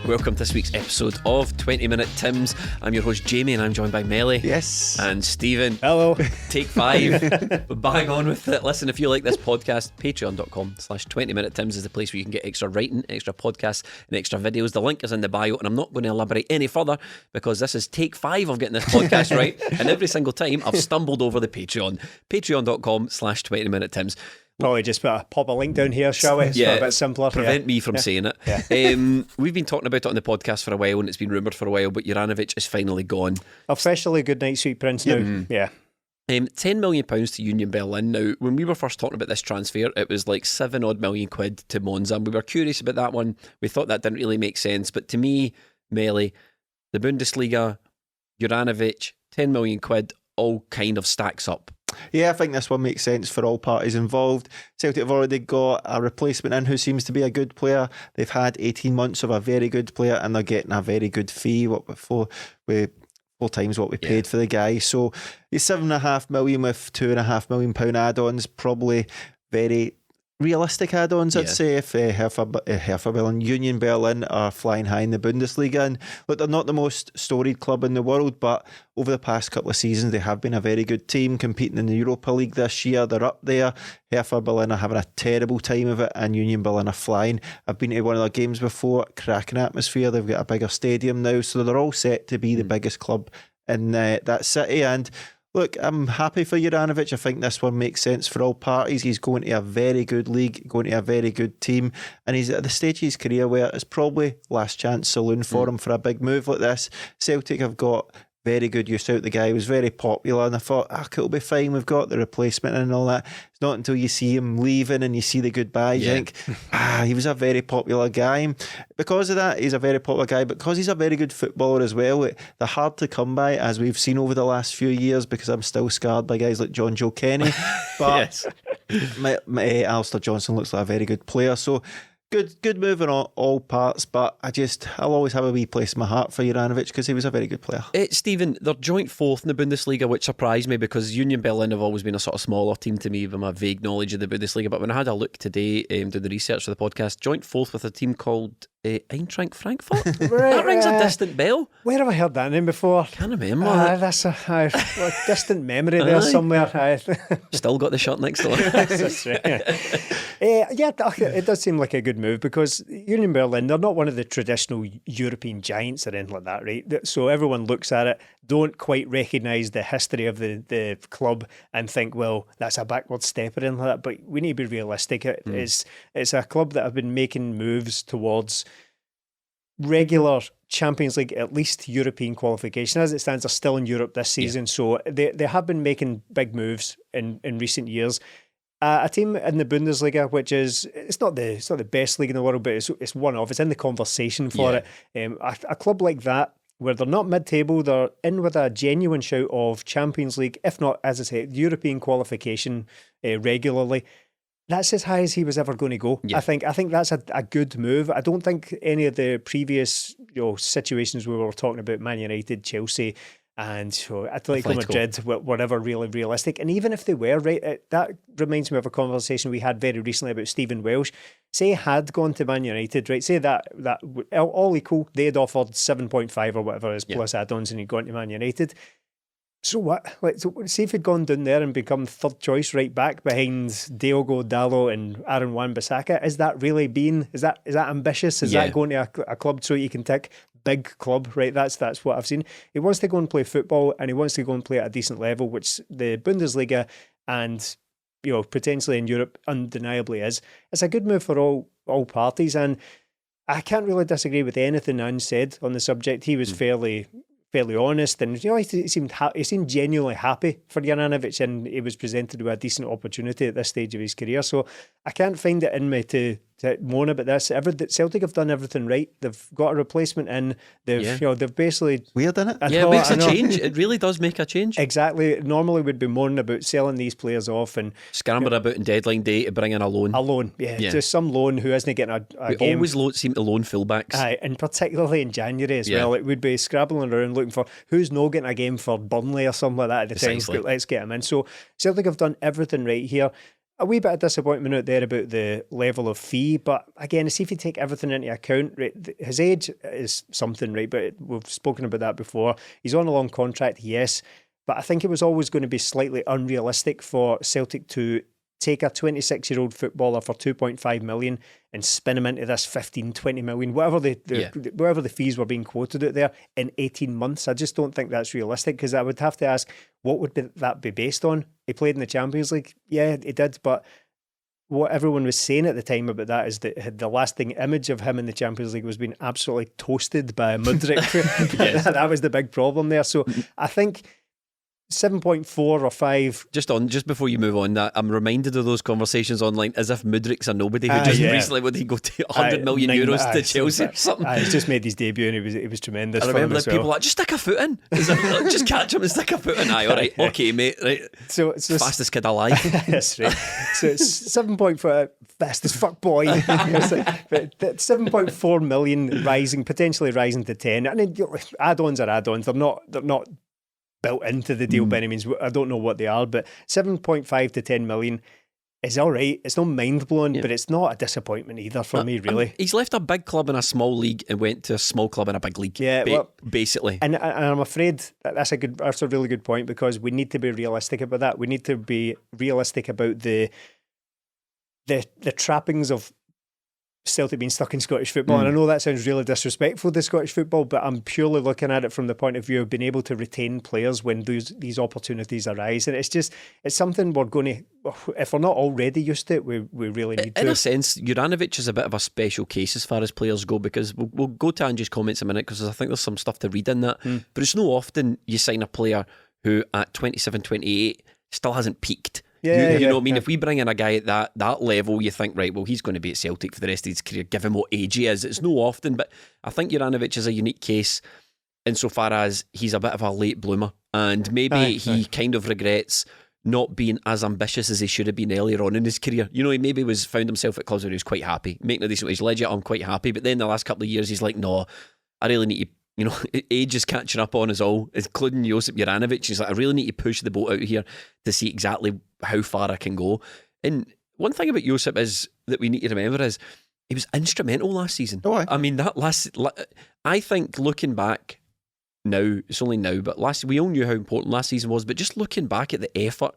Welcome to this week's episode of 20 Minute Tims. I'm your host Jamie and I'm joined by Melly. Yes. And Stephen. Hello. Take 5. Bang on with it. Listen, if you like this podcast, patreon.com/20minutetims is the place where you can get extra writing, extra podcasts and extra videos. The link is in the bio and I'm not going to elaborate any further because this is take 5 of getting this podcast right, and every single time I've stumbled over the patreon.com/20minutetims. Probably just pop a link down here, shall we? It's a bit simpler. Prevent me from saying it. Yeah. We've been talking about it on the podcast for a while and it's been rumoured for a while, but Juranovic is finally gone. Officially, good night, sweet prince now. Mm-hmm. Yeah. £10 million to Union Berlin. Now, when we were first talking about this transfer, it was like 7 odd million quid to Monza. We were curious about that one. We thought that didn't really make sense. But to me, Melly, the Bundesliga, Juranovic, 10 million quid, all kind of stacks up. Yeah, I think this one makes sense for all parties involved. Celtic have already got a replacement in who seems to be a good player. They've had 18 months of a very good player and they're getting a very good fee. Four times what we paid for the guy. So he's 7.5 million with £2.5 million add-ons, probably very realistic add-ons, I'd say, if Hertha Berlin, Union Berlin are flying high in the Bundesliga. And look, they're not the most storied club in the world, but over the past couple of seasons they have been a very good team, competing in the Europa League this year. They're up there. Hertha Berlin are having a terrible time of it and Union Berlin are flying. I've been to one of their games before, cracking atmosphere. They've got a bigger stadium now, so they're all set to be the biggest club in that city. And look, I'm happy for Juranovic. I think this one makes sense for all parties. He's going to a very good league, going to a very good team, and he's at the stage of his career where it's probably last chance saloon for him for a big move like this. Celtic have got very good use out the guy. He was very popular and I thought, it'll be fine, we've got the replacement and all that. It's not until you see him leaving and you see the goodbyes, you think, he was a very popular guy. Because of that, he's a very popular guy, but because he's a very good footballer as well, they're hard to come by, as we've seen over the last few years, because I'm still scarred by guys like John Joe Kenny. But Alistair Johnson looks like a very good player. So Good move on all parts, but I'll always have a wee place in my heart for Juranovic because he was a very good player. Stephen, they're joint 4th in the Bundesliga, which surprised me because Union Berlin have always been a sort of smaller team to me with my vague knowledge of the Bundesliga. But when I had a look today, doing the research for the podcast, joint 4th with a team called Eintracht Frankfurt. That rings a distant bell. Where have I heard that name before? Can't remember. That's a distant memory there somewhere. Still got the shirt next door. That's right. It does seem like a good move because Union Berlin, they're not one of the traditional European giants or anything like that, right? So everyone looks at it, don't quite recognise the history of the club and think, well, that's a backward step or anything like that. But we need to be realistic. It's a club that have been making moves towards regular Champions League, at least European qualification. As it stands, they're still in Europe this season, so they have been making big moves in recent years. A team in the Bundesliga, which it's not the best league in the world, but it's one of. It's in the conversation for it. A club like that, where they're not mid-table, they're in with a genuine shout of Champions League, if not, as I say, European qualification regularly. That's as high as he was ever going to go. I think that's a good move. I don't think any of the previous situations we were talking about, Man United, Chelsea, and Atletico Madrid, were ever really realistic. And even if they were, right, that reminds me of a conversation we had very recently about Stephen Welsh. Say he had gone to Man United, right? Say that all equal, they had offered 7.5 or whatever is plus add-ons, and he'd gone to Man United. So what? See if he'd gone down there and become third choice right back behind Diogo Dalot and Aaron Wan-Bissaka. Is that really is that ambitious? Is that going to a club so you can tick big club? Right, that's what I've seen. He wants to go and play football and he wants to go and play at a decent level, which the Bundesliga and potentially in Europe undeniably is. It's a good move for all parties, and I can't really disagree with anything Ange said on the subject. He was fairly honest, and he seemed genuinely happy for Juranovic, and he was presented with a decent opportunity at this stage of his career. So I can't find it in me to moan about this. Celtic have done everything right. They've got a replacement in. They've basically weird, isn't it? It makes a change. It really does make a change. Exactly. Normally we'd be moaning about selling these players off and scrambling about in deadline day to bring in a loan. Just some loan who isn't getting a game. We always seem to loan fullbacks. And particularly in January as well. It would be scrabbling around looking for who's not getting a game for Burnley or something like that at the time. Let's get him in. So Celtic have done everything right here. a wee bit of disappointment out there about the level of fee, but again, see if you take everything into account, right, his age is something, right, but we've spoken about that before. He's on a long contract, yes, but I think it was always going to be slightly unrealistic for Celtic to take a 26-year-old footballer for 2.5 million and spin him into this 15, 20 million, whatever the fees were being quoted out there in 18 months. I just don't think that's realistic, because I would have to ask, what would that be based on? He played in the Champions League. Yeah, he did, but what everyone was saying at the time about that is that the lasting image of him in the Champions League was being absolutely toasted by Mudryk. Yes. That was the big problem there. So I think 7.4 or 5. Just before you move on, that I'm reminded of those conversations online as if Mudryk's a nobody who just recently would he go to 100 million euros to Chelsea or something. He's just made his debut and he was tremendous. I remember people like, just stick a foot in. Just catch him and stick a foot in. Aye, all right, okay, mate. Right. So fastest kid alive. That's right. So it's 7.4 fastest fuck boy. But 7.4 million potentially rising to 10. I mean, add-ons are add-ons. They're not built into the deal by any means. I don't know what they are, but 7.5 to 10 million is all right. It's not mind-blowing, but it's not a disappointment either for me, really. He's left a big club in a small league and went to a small club in a big league, basically. And I'm afraid that's a really good point, because we need to be realistic about that. We need to be realistic about the trappings of Celtic being stuck in Scottish football. And I know that sounds really disrespectful to Scottish football, but I'm purely looking at it from the point of view of being able to retain players when these opportunities arise. And it's something we're going to, if we're not already used to it, we really need to. In a sense, Juranovic is a bit of a special case as far as players go, because we'll go to Angie's comments in a minute, because I think there's some stuff to read in that. But it's no often you sign a player who at 27, 28 still hasn't peaked. You know what I mean? If we bring in a guy at that level, you think, right, well, he's going to be at Celtic for the rest of his career, give him what age he is. It's no often, but I think Juranovic is a unique case insofar as he's a bit of a late bloomer, and maybe he kind of regrets not being as ambitious as he should have been earlier on in his career. You know, he maybe found himself at clubs where he was quite happy, making a decent wage. Legit, I'm quite happy, but then the last couple of years, he's like, no, I really need to. You know, age is catching up on us all, including Josip Juranovic. He's like, I really need to push the boat out here to see exactly how far I can go. And one thing about Josip is that we need to remember is he was instrumental last season. I mean, I think looking back now, it's only now, but we all knew how important last season was, but just looking back at the effort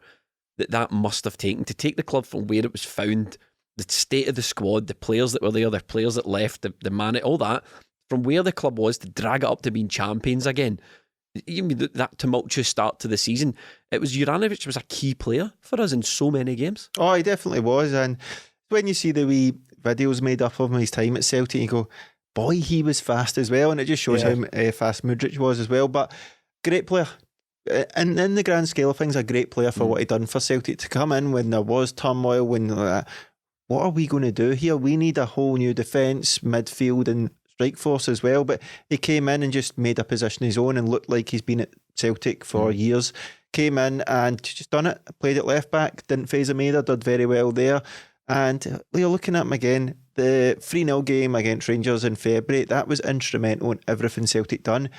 that must have taken to take the club from where it was found, the state of the squad, the players that were there, the players that left, the man, all that, from where the club was to drag it up to being champions again. Even that tumultuous start to the season, it was Juranovic was a key player for us in so many games. Oh, he definitely was. And when you see the wee videos made up of him his time at Celtic, you go, boy, he was fast as well. And it just shows how fast Mudryk was as well. But great player. And in the grand scale of things, a great player for what he done for Celtic, to come in when there was turmoil, when what are we going to do here? We need a whole new defence, midfield and strike force as well. But he came in and just made a position his own and looked like he's been at Celtic for years. Came in and just done it, played at left back, didn't phase him either, did very well there. And you're looking at him again, the 3-0 game against Rangers in February, that was instrumental in everything Celtic done.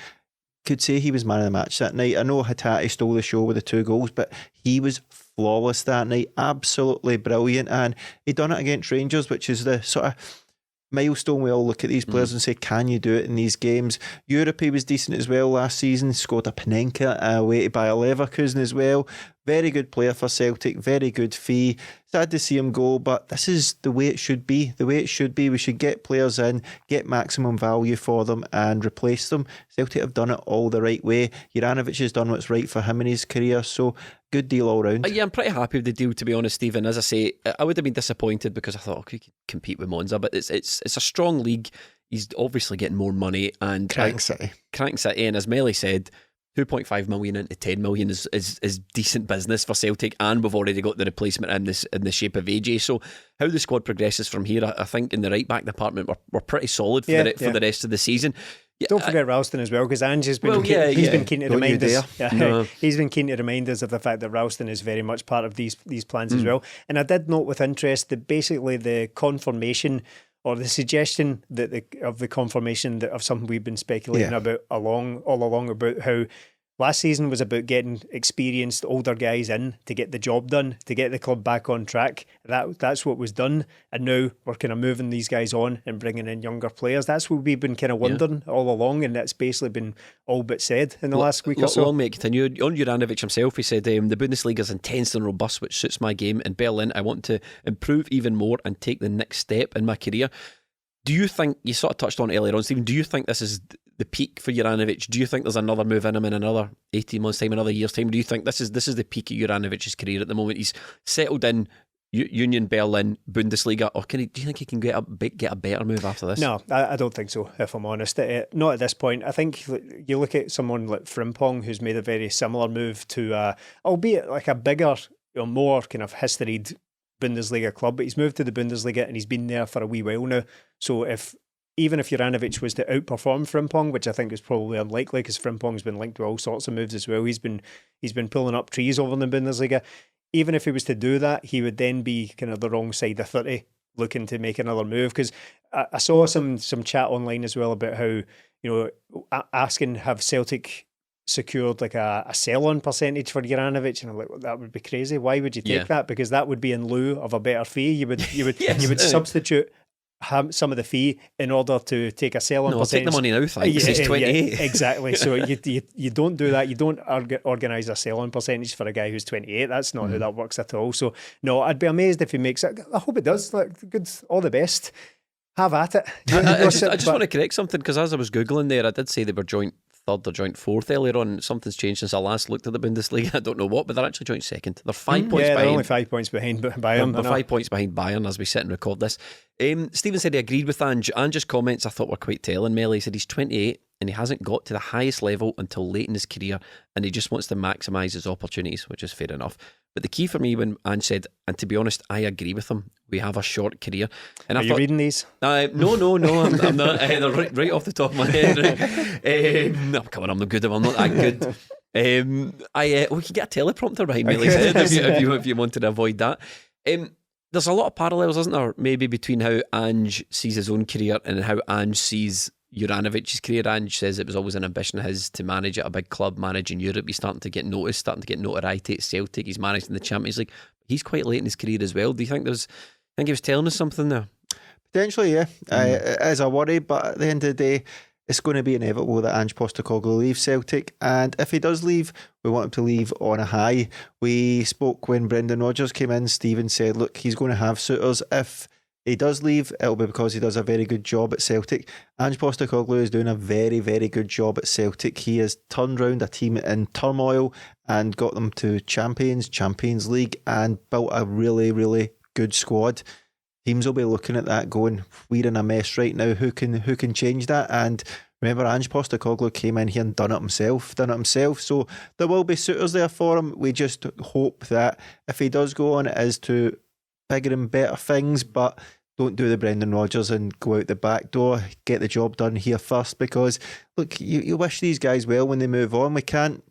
Could say he was man of the match that night. I know Hatate stole the show with the 2 goals, but he was flawless that night, absolutely brilliant. And he done it against Rangers, which is the sort of milestone. We all look at these players and say, can you do it in these games? Europe, he was decent as well last season, scored a Panenka away by a Leverkusen as well. Very good player for Celtic, very good fee. Sad to see him go, but this is the way it should be. The way it should be. We should get players in, get maximum value for them and replace them. Celtic have done it all the right way. Juranovic has done what's right for him in his career, so good deal all round. Yeah, I'm pretty happy with the deal, to be honest, Stephen. As I say, I would have been disappointed because I thought, we could compete with Monza, but it's a strong league. He's obviously getting more money. And Crank City, and as Melly said, 2.5 million into 10 million is decent business for Celtic, and we've already got the replacement in the shape of AJ. So how the squad progresses from here, I think in the right back department we're pretty solid for the rest of the season. Yeah, don't forget Ralston as well, because Ange's been been keen to remind us. He's been keen to remind us of the fact that Ralston is very much part of these plans as well. And I did note with interest that basically the confirmation or the suggestion that of the confirmation of something we've been speculating about all along about how last season was about getting experienced older guys in to get the job done, to get the club back on track. That's what was done, and now we're kind of moving these guys on and bringing in younger players. That's what we've been kind of wondering all along, and that's basically been all but said in the last week or so. Long may it continue. On Juranovic himself, he said, the Bundesliga is intense and robust, which suits my game. In Berlin, I want to improve even more and take the next step in my career. Do you think, you sort of touched on it earlier on, Stephen, do you think this is the peak for Juranovic? Do you think there's another move in him in another 18 months' time, another year's time? Do you think this is the peak of Juranovic's career at the moment? He's settled in Union Berlin, Bundesliga, or do you think he can get a better move after this? No, I don't think so, if I'm honest. Not at this point. I think you look at someone like Frimpong, who's made a very similar move to, albeit like a bigger, more kind of historied Bundesliga club, but he's moved to the Bundesliga and he's been there for a wee while now. So even if Juranovic was to outperform Frimpong, which I think is probably unlikely because Frimpong's been linked to all sorts of moves as well, he's been pulling up trees over in the Bundesliga. Even if he was to do that, he would then be kind of the wrong side of 30 looking to make another move. Because I saw some chat online as well about how, asking have Celtic secured like a sell-on percentage for Juranovic, and I'm like, well, that would be crazy. Why would you take that? Because that would be in lieu of a better fee. You would Yes. you would substitute some of the fee in order to take a sell-on percentage. I'll take the money now, thanks. He's 28. Yeah, exactly. So you don't do that. You don't organise a sell-on percentage for a guy who's 28. That's not how that works at all. So no, I'd be amazed if he makes it. I hope it does. Like, good, all the best. Have at it. I just want to correct something, because as I was Googling there, I did say they were joint third or joint fourth earlier on. Something's changed since I last looked at the Bundesliga. I don't know what, but they're actually joint second. They're 5 points behind. They're only 5 points behind Bayern. They're 5 points behind Bayern as we sit and record this. Stephen said he agreed with Ange. Ange's comments I thought were quite telling. Melly said he's 28 and he hasn't got to the highest level until late in his career, and he just wants to maximise his opportunities, which is fair enough. But the key for me when Ange said, and to be honest, I agree with him, we have a short career. And Are you reading these? No, I'm not. They're right off the top of my head. No, come on, I'm not good. I'm not that good. We can get a teleprompter behind me, if you wanted to avoid that. There's a lot of parallels, isn't there? Maybe between how Ange sees his own career and how Ange sees Juranovic's career. Ange says it was always an ambition of his to manage at a big club, manage in Europe. He's starting to get noticed, starting to get notoriety at Celtic. He's managed in the Champions League. He's quite late in his career as well. Do you think he was telling us something there? Potentially, yeah. It is a worry, but at the end of the day, it's going to be inevitable that Ange Postecoglou leaves Celtic, and if he does leave, we want him to leave on a high. We spoke when Brendan Rodgers came in. Stephen said, look, he's going to have suitors. If he does leave, it'll be because he does a very good job at Celtic. Ange Postecoglou is doing a very, very good job at Celtic. He has turned round a team in turmoil and got them to Champions League, and built a really, really good squad. Teams will be looking at that going, we're in a mess right now. Who can change that? And remember, Ange Postecoglou came in here and done it himself. So there will be suitors there for him. We just hope that if he does go on, it is to bigger and better things, but don't do the Brendan Rodgers and go out the back door. Get the job done here first, because look, you wish these guys well when they move on. We can't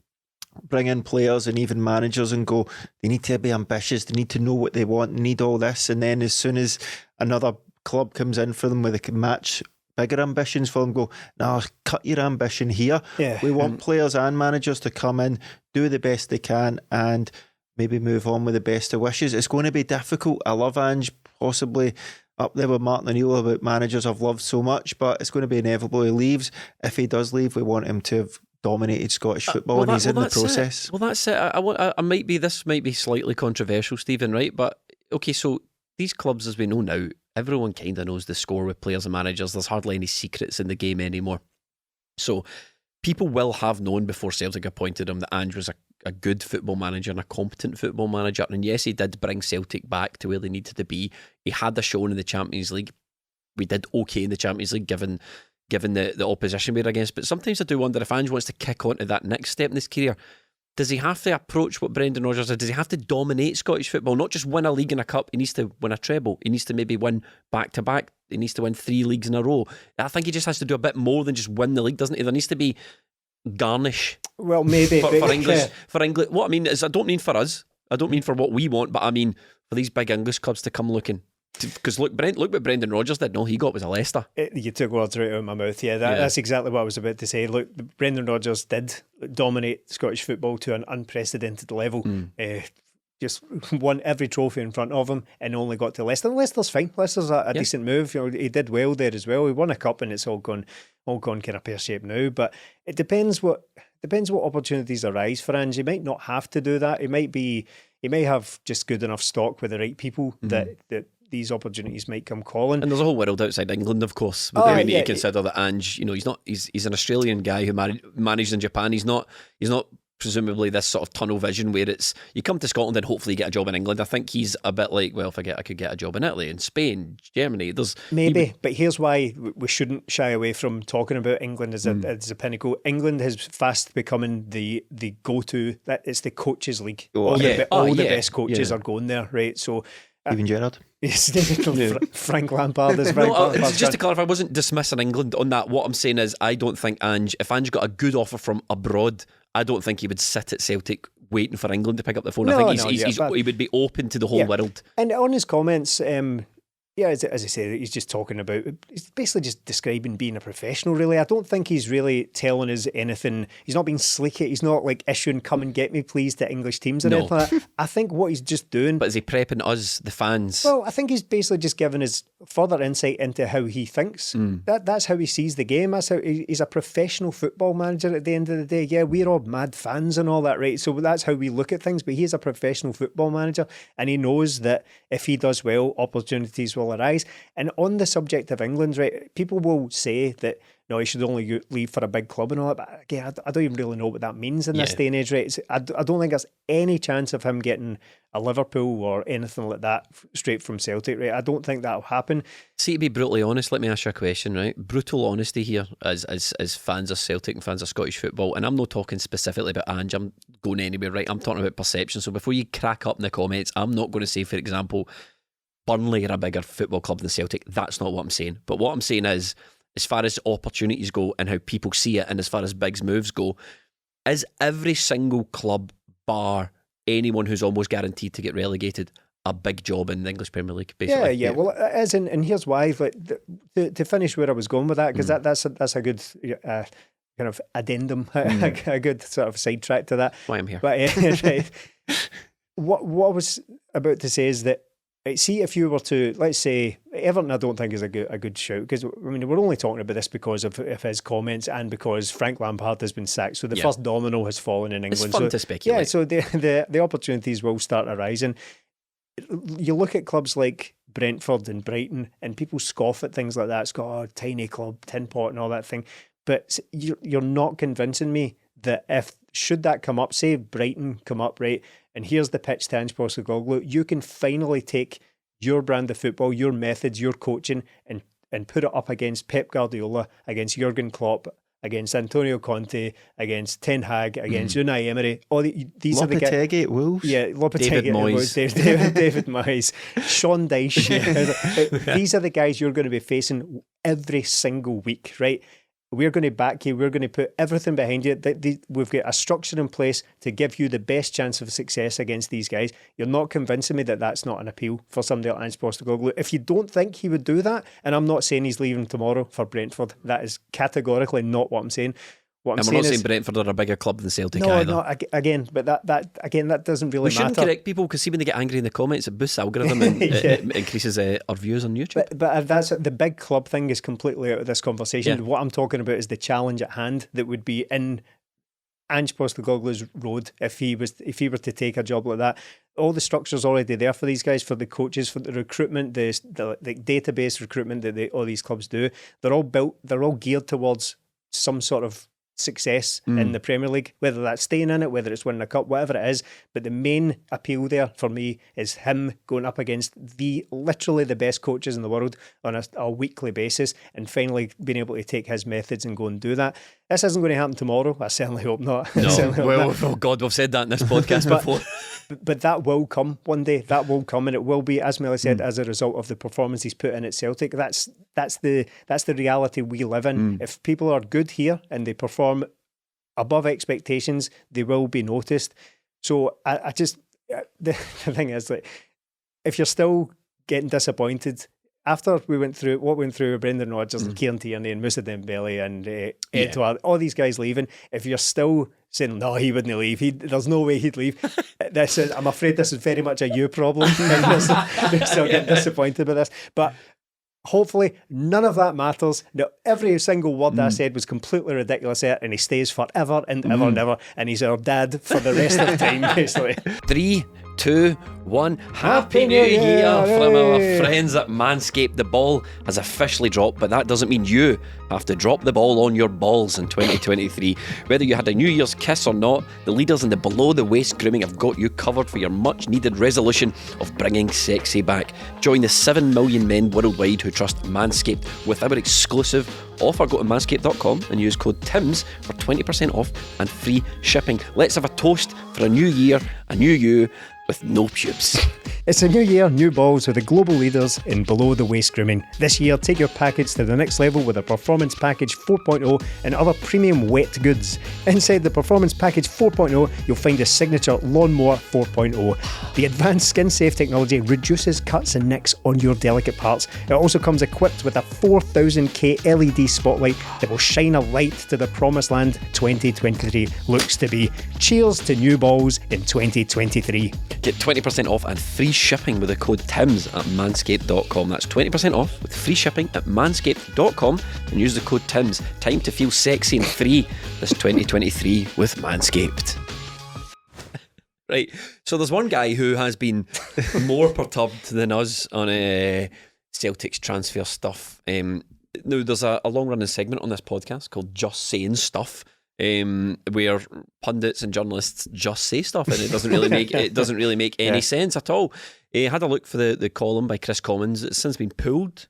bring in players and even managers and go, they need to be ambitious, they need to know what they want, they need all this, and then as soon as another club comes in for them where they can match bigger ambitions for them, go, no, cut your ambition here. We want players and managers to come in, do the best they can, and maybe move on with the best of wishes. It's going to be difficult. I love Ange, possibly up there with Martin O'Neill about managers I've loved so much, but it's going to be inevitable he leaves. If he does leave, we want him to have dominated Scottish football, and he's in the process. Well, that's it. This might be slightly controversial, Stephen, right? But okay, so these clubs, as we know now, everyone kind of knows the score with players and managers. There's hardly any secrets in the game anymore. So people will have known before Celtic appointed him that Ange was a good football manager and a competent football manager. And yes, he did bring Celtic back to where they needed to be. He had a showing in the Champions League. We did okay in the Champions League given the opposition we're against. But sometimes I do wonder if Ange wants to kick on to that next step in his career, does he have to approach what Brendan Rodgers did? Does he have to dominate Scottish football? Not just win a league and a cup. He needs to win a treble. He needs to maybe win back-to-back. He needs to win 3 leagues in a row. I think he just has to do a bit more than just win the league, doesn't he? There needs to be garnish. Well, maybe. For English. What I mean is, I don't mean for us. I don't mean for what we want, but I mean for these big English clubs to come looking, Because look what Brendan Rodgers did. No, he got was a Leicester. You took words right out of my mouth. Yeah, that's exactly what I was about to say. Look, Brendan Rodgers did dominate Scottish football to an unprecedented level. Just won every trophy in front of him and only got to Leicester. Leicester's fine. Leicester's a decent move. He did well there as well. He won a cup and it's all gone kind of pear-shaped now. But it depends what opportunities arise for Ange. He might not have to do that. He may have just good enough stock with the right people that these opportunities might come calling. And there's a whole world outside England, of course. We need to consider that Ange, he's an Australian guy who managed in Japan. He's not presumably this sort of tunnel vision where it's you come to Scotland and hopefully get a job in England. I think he's a bit like, well, if I could get a job in Italy, in Spain, Germany. But here's why we shouldn't shy away from talking about England as a pinnacle. England has fast becoming the go-to. That it's the coaches league. All the best coaches are going there, right? So even Gerrard. Frank Lampard is just to clarify, I wasn't dismissing England on that. What I'm saying is I don't think if Ange got a good offer from abroad, I don't think he would sit at Celtic waiting for England to pick up the phone. I think he would be open to the whole world. And on his comments, as I say, he's just talking about, he's basically just describing being a professional, really. I don't think he's really telling us anything. He's not being slick. He's not like issuing "come and get me please" to English teams or anything like that. I think what he's just doing... But is he prepping us, the fans? Well, I think he's basically just giving us further insight into how he thinks. That's how he sees the game. That's how he's a professional football manager at the end of the day. Yeah, we're all mad fans and all that, right? So that's how we look at things. But he's a professional football manager and he knows that if he does well, opportunities will arise. And on the subject of England, right, people will say that no, he should only leave for a big club and all that. But again, I don't even really know what that means in this day and age, right? I don't think there's any chance of him getting a Liverpool or anything like that straight from Celtic, right? I don't think that'll happen. See, to be brutally honest, let me ask you a question, right? Brutal honesty here as fans of Celtic and fans of Scottish football, and I'm not talking specifically about Ange, I'm going anywhere, right? I'm talking about perception. So before you crack up in the comments, I'm not going to say, for example, Burnley are a bigger football club than Celtic. That's not what I'm saying. But what I'm saying is, as far as opportunities go and how people see it, and as far as Big's moves go, is every single club, bar anyone who's almost guaranteed to get relegated, a big job in the English Premier League, basically? Yeah. Well, it is, and here's why. Like, to finish where I was going with that, because that's a good kind of addendum, a good sort of sidetrack to that. Why I'm here. But right, what I was about to say is that, see, if you were to, let's say, Everton, I don't think is a good shout, because I mean we're only talking about this because of his comments and because Frank Lampard has been sacked. So the first domino has fallen in England. It's fun to speculate. Yeah, so the opportunities will start arising. You look at clubs like Brentford and Brighton, and people scoff at things like that. It's got a tiny club, tin pot, and all that thing. But you're not convincing me that if should that come up, say Brighton come up, right? And here's the pitch to Ange Postecoglou. You can finally take your brand of football, your methods, your coaching, and put it up against Pep Guardiola, against Jurgen Klopp, against Antonio Conte, against Ten Hag, against Unai Emery. These are the guys. Lopetegui at Wolves. Yeah, Lopetegui David Moyes. David Moyes. Sean Dyche. These are the guys you're going to be facing every single week, right? We're going to back you. We're going to put everything behind you. We've got a structure in place to give you the best chance of success against these guys. You're not convincing me that that's not an appeal for somebody like Ange Postecoglou. If you don't think he would do that, and I'm not saying he's leaving tomorrow for Brentford, that is categorically not what I'm saying. We're not saying Brentford are a bigger club than Celtic either. No, again, but that doesn't really matter. We shouldn't correct people, because see, when they get angry in the comments, it boosts the algorithm and it increases our views on YouTube. But that's the big club thing is completely out of this conversation. Yeah. What I'm talking about is the challenge at hand that would be in Ange Postecoglou's road if he were to take a job like that. All the structure's already there for these guys, for the coaches, for the recruitment, the database recruitment that all these clubs do. They're all built. They're all geared towards some sort of success in the Premier League, whether that's staying in it, whether it's winning a cup, whatever it is. But the main appeal there for me is him going up against literally the best coaches in the world on a weekly basis, and finally being able to take his methods and go and do that. This isn't going to happen tomorrow. I certainly hope not. No. Oh God, we've said that in this podcast before. But that will come one day. That will come, and it will be, as Melly said, as a result of the performance he's put in at Celtic. That's the reality we live in. If people are good here and they perform above expectations, they will be noticed. So I just the thing is, like, if you're still getting disappointed after we went through with Brendan Rodgers and Kieran Tierney and Moussa Dembele and Edouard, all these guys leaving. If you're still saying no, he wouldn't leave, there's no way he'd leave. I'm afraid this is very much a you problem. You're still getting disappointed by this, but hopefully none of that matters. No, every single word that I said was completely ridiculous there, and he stays forever and ever and ever, and he's our dad for the rest of time, basically. 3, 2, 1. Happy New Year from our friends at Manscaped. The ball has officially dropped, but that doesn't mean you have to drop the ball on your balls in 2023. Whether you had a New Year's kiss or not, the leaders in the below the waist grooming have got you covered for your much needed resolution of bringing sexy back. Join the 7 million men worldwide who trust Manscaped with our exclusive offer. Go to manscaped.com and use code TIMS for 20% off and free shipping. Let's have a toast for a new year, a new you with no pubes. It's a new year, new balls with the global leaders in below the waist grooming. This year, take your package to the next level with a Performance Package 4.0 and other premium wet goods. Inside the Performance Package 4.0, you'll find a signature Lawnmower 4.0. The advanced skin-safe technology reduces cuts and nicks on your delicate parts. It also comes equipped with a 4000K LED spotlight that will shine a light to the promised land 2023 looks to be. Cheers to new balls in 2023. Get 20% off and free shipping with the code TIMS at manscaped.com. That's 20% off with free shipping at manscaped.com and use the code TIMS. Time to feel sexy and free this 2023 with Manscaped. Right, so there's one guy who has been more perturbed than us on Celtic's transfer stuff. Now, there's a long-running segment on this podcast called Just Saying Stuff, where pundits and journalists just say stuff, and it doesn't really make any sense at all. I had a look for the column by Chris Commons. It's since been pulled,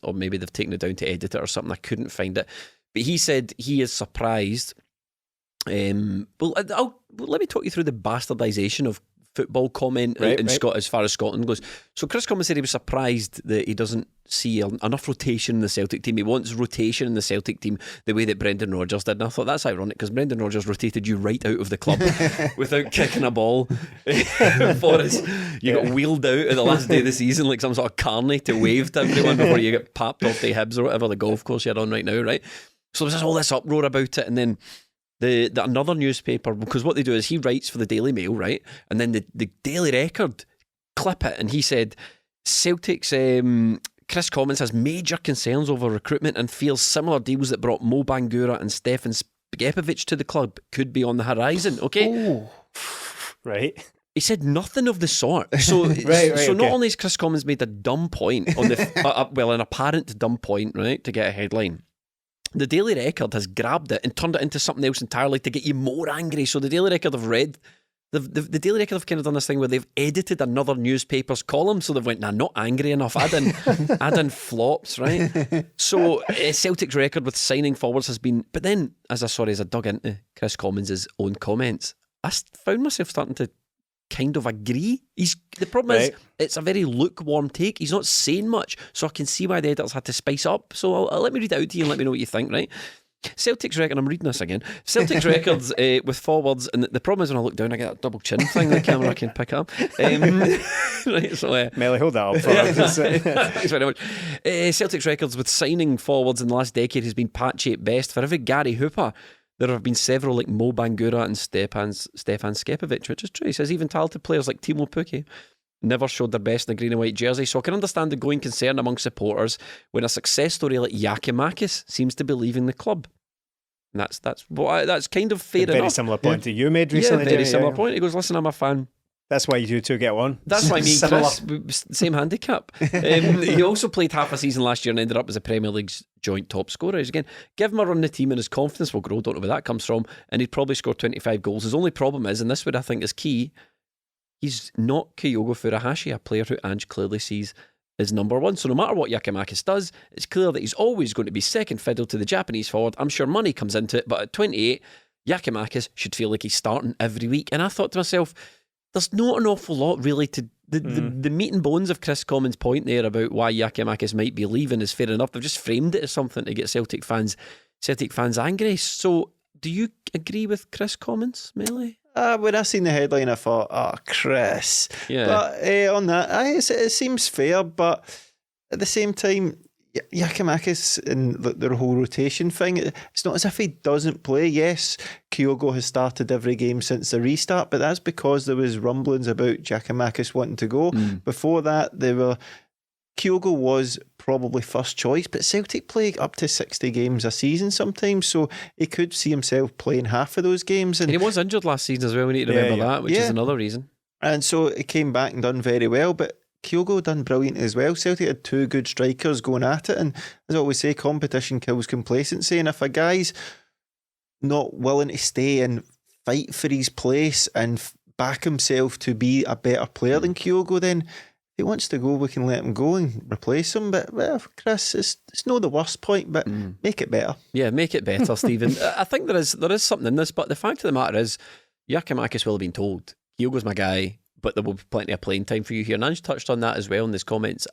or maybe they've taken it down to edit it or something. I couldn't find it, but he said he is surprised. Let me talk you through the bastardisation of football comment in Scotland as far as Scotland goes. So Chris Commons said he was surprised that he doesn't see enough rotation in the Celtic team. He wants rotation in the Celtic team the way that Brendan Rodgers did. And I thought that's ironic because Brendan Rodgers rotated you right out of the club without kicking a ball for us. You got wheeled out at the last day of the season like some sort of carny to wave to everyone before you get papped off to Hibs or whatever the golf course you're on right now, right? So there's all this uproar about it, and then the another newspaper, because what they do is he writes for the Daily Mail, right? And then the Daily Record clip it, and he said Celtic's Chris Commons has major concerns over recruitment and feels similar deals that brought Mo Bangura and Stefan Spjepovic to the club could be on the horizon. Okay, right. He said nothing of the sort. So, not only has Chris Commons made a dumb point on the an apparent dumb point, right, to get a headline, the Daily Record has grabbed it and turned it into something else entirely to get you more angry. So the Daily Record have read the Daily Record have kind of done this thing where they've edited another newspaper's column, so they've went, nah, not angry enough, add in flops, right? So Celtic's record with signing forwards has been, but then as I dug into Chris Commons' own comments, I found myself starting to kind of agree. The problem is it's a very lukewarm take. He's not saying much, so I can see why the editors had to spice up. So I'll let me read it out to you and let me know what you think, right? Celtic's record, I'm reading this again. Celtic's records with forwards, and the problem is when I look down, I get a double chin thing the camera can pick up. Right, so, Melly, hold that up for us. Thanks very much. Celtic's records with signing forwards in the last decade has been patchy at best. For every Gary Hooper, there have been several like Mo Bangura and Stefan Spjepovic, which is true. He says even talented players like Timo Pukki never showed their best in a green and white jersey. So I can understand the going concern among supporters when a success story like Giakoumakis seems to be leaving the club. And that's kind of fair enough. Very similar point to you made recently. Yeah, very similar point. He goes, listen, I'm a fan. That's why you two get one. That's why me and Chris, same handicap. He also played half a season last year and ended up as a Premier League's joint top scorer. Again, give him a run in the team and his confidence will grow. Don't know where that comes from. And he'd probably score 25 goals. His only problem is, and this would I think is key, he's not Kyogo Furuhashi, a player who Ange clearly sees as number one. So no matter what Giakoumakis does, it's clear that he's always going to be second fiddle to the Japanese forward. I'm sure money comes into it, but at 28, Giakoumakis should feel like he's starting every week. And I thought to myself, there's not an awful lot really to the meat and bones of Chris Commons' point there about why Giakoumakis might be leaving is fair enough. They've just framed it as something to get Celtic fans angry. So do you agree with Chris Commons, Melly? When I seen the headline, I thought, oh, KRIS. Yeah. But on that, it seems fair, but at the same time, Giakoumakis and their whole rotation thing, it's not as if he doesn't play. Yes, Kyogo has started every game since the restart, but that's because there was rumblings about Giakoumakis wanting to go. Before that, Kyogo was probably first choice, but Celtic play up to 60 games a season sometimes, so he could see himself playing half of those games. And he was injured last season as well, we need to remember that, which is another reason. And so he came back and done very well, but Kyogo done brilliant as well. Celtic had two good strikers going at it, and as I always say, competition kills complacency, and if a guy's not willing to stay and fight for his place and back himself to be a better player than Kyogo, then if he wants to go, we can let him go and replace him. But KRIS, it's not the worst point, but make it better. Yeah, make it better, Stephen. I think there is something in this, but the fact of the matter is, Giakoumakis will have been told, Kyogo's my guy, but there will be plenty of playing time for you here. And Ange touched on that as well in his comments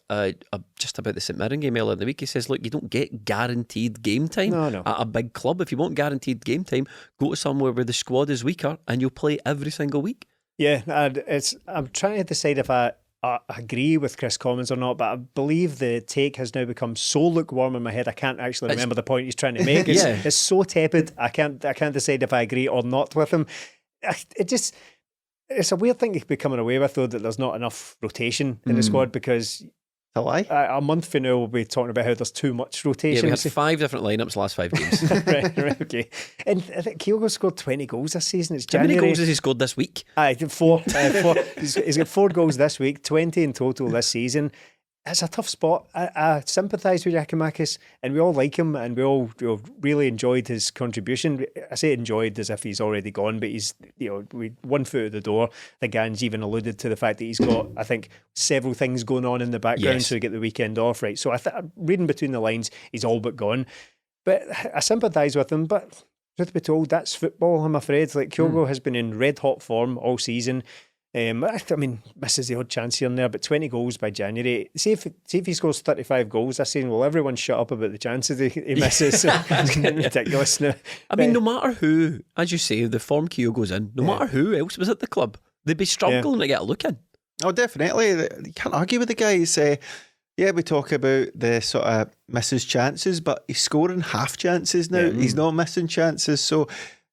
just about the St Mirren game earlier in the week. He says, look, you don't get guaranteed game time at a big club. If you want guaranteed game time, go to somewhere where the squad is weaker and you'll play every single week. Yeah, and I'm trying to decide if I agree with Chris' comments or not, but I believe the take has now become so lukewarm in my head I can't actually remember the point he's trying to make. It's so tepid. I can't decide if I agree or not with him. It's a weird thing to be coming away with, though, that there's not enough rotation in the squad, because a month from now we'll be talking about how there's too much rotation. Yeah, we had 5 different lineups last 5 games. right, okay. And I think Kyogo scored 20 goals this season. It's How January. many goals has he scored this week? 4. He's got 4 goals this week, 20 in total this season. It's a tough spot. I sympathise with Giakoumakis, and we all like him, and we all really enjoyed his contribution. I say enjoyed as if he's already gone, but he's we 1 foot at the door. I think Ange even alluded to the fact that he's got, I think, several things going on in the background, so to get the weekend off, right? So reading between the lines, he's all but gone. But I sympathise with him, but truth be told, that's football, I'm afraid. Like, Kyogo has been in red hot form all season. I mean, misses the odd chance here and there, but 20 goals by January. See if he scores 35 goals this season, well, everyone shut up about the chances he misses. So it's getting ridiculous now. I mean, no matter who, as you say, the form Kyogo's in, no matter who else was at the club, they'd be struggling to get a look in. Oh, definitely. You can't argue with the guys. We talk about the sort of misses chances, but he's scoring half chances now. He's not missing chances. So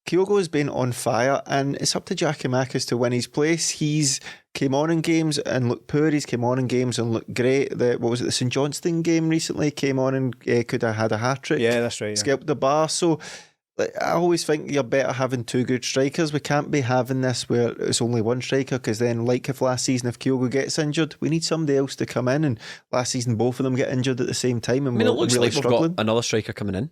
Kyogo's been on fire, and it's up to Giakoumakis to win his place. He's came on in games and looked poor. He's came on in games and looked great. The St Johnstone game recently, came on and could have had a hat-trick. Yeah, that's right. Scalped the bar. So I always think you're better having 2 good strikers. We can't be having this where it's only 1 striker, because then, like if last season, if Kyogo gets injured, we need somebody else to come in, and last season both of them get injured at the same time, and it looks really like we've got another striker coming in.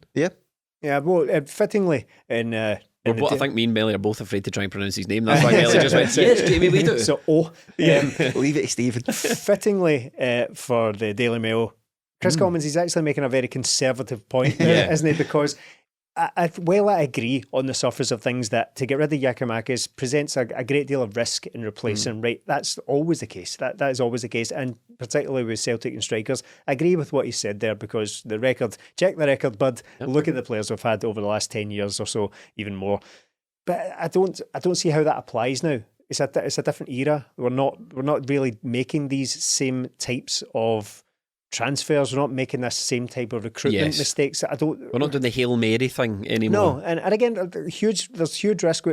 Yeah, well, fittingly in... I think me and Melly are both afraid to try and pronounce his name. That's why Melly just went, yes, Jamie, we do. So, leave it to Stephen. Fittingly for the Daily Mail, Chris Commons is actually making a very conservative point, isn't he? Because I agree on the surface of things that to get rid of Giakoumakis presents a great deal of risk in replacing him, right? That's always the case. That is always the case, and particularly with Celtic and strikers. I agree with what he said there, because the record, check the record, bud. Look at the players we've had over the last 10 years or so, even more. But I don't see how that applies now. It's a different era. We're not really making these same types of transfers. We're not making this same type of recruitment mistakes. We're not doing the Hail Mary thing anymore. No, and again, there's huge risk.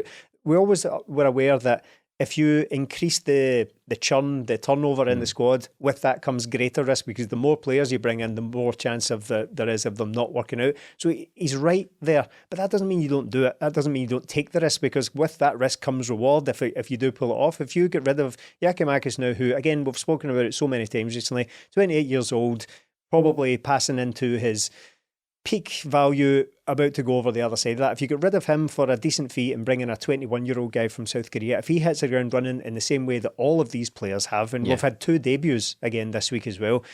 We always were aware that if you increase the churn, the turnover in the squad, with that comes greater risk, because the more players you bring in, the more chance there is of them not working out. So he's right there, but that doesn't mean you don't do it. That doesn't mean you don't take the risk, because with that risk comes reward if you do pull it off. If you get rid of Giakoumakis now, who, again, we've spoken about it so many times recently, 28 years old, probably passing into his peak value, about to go over the other side of that. If you get rid of him for a decent fee and bring in a 21-year-old guy from South Korea, if he hits the ground running in the same way that all of these players have, and we've had 2 debuts again this week as well.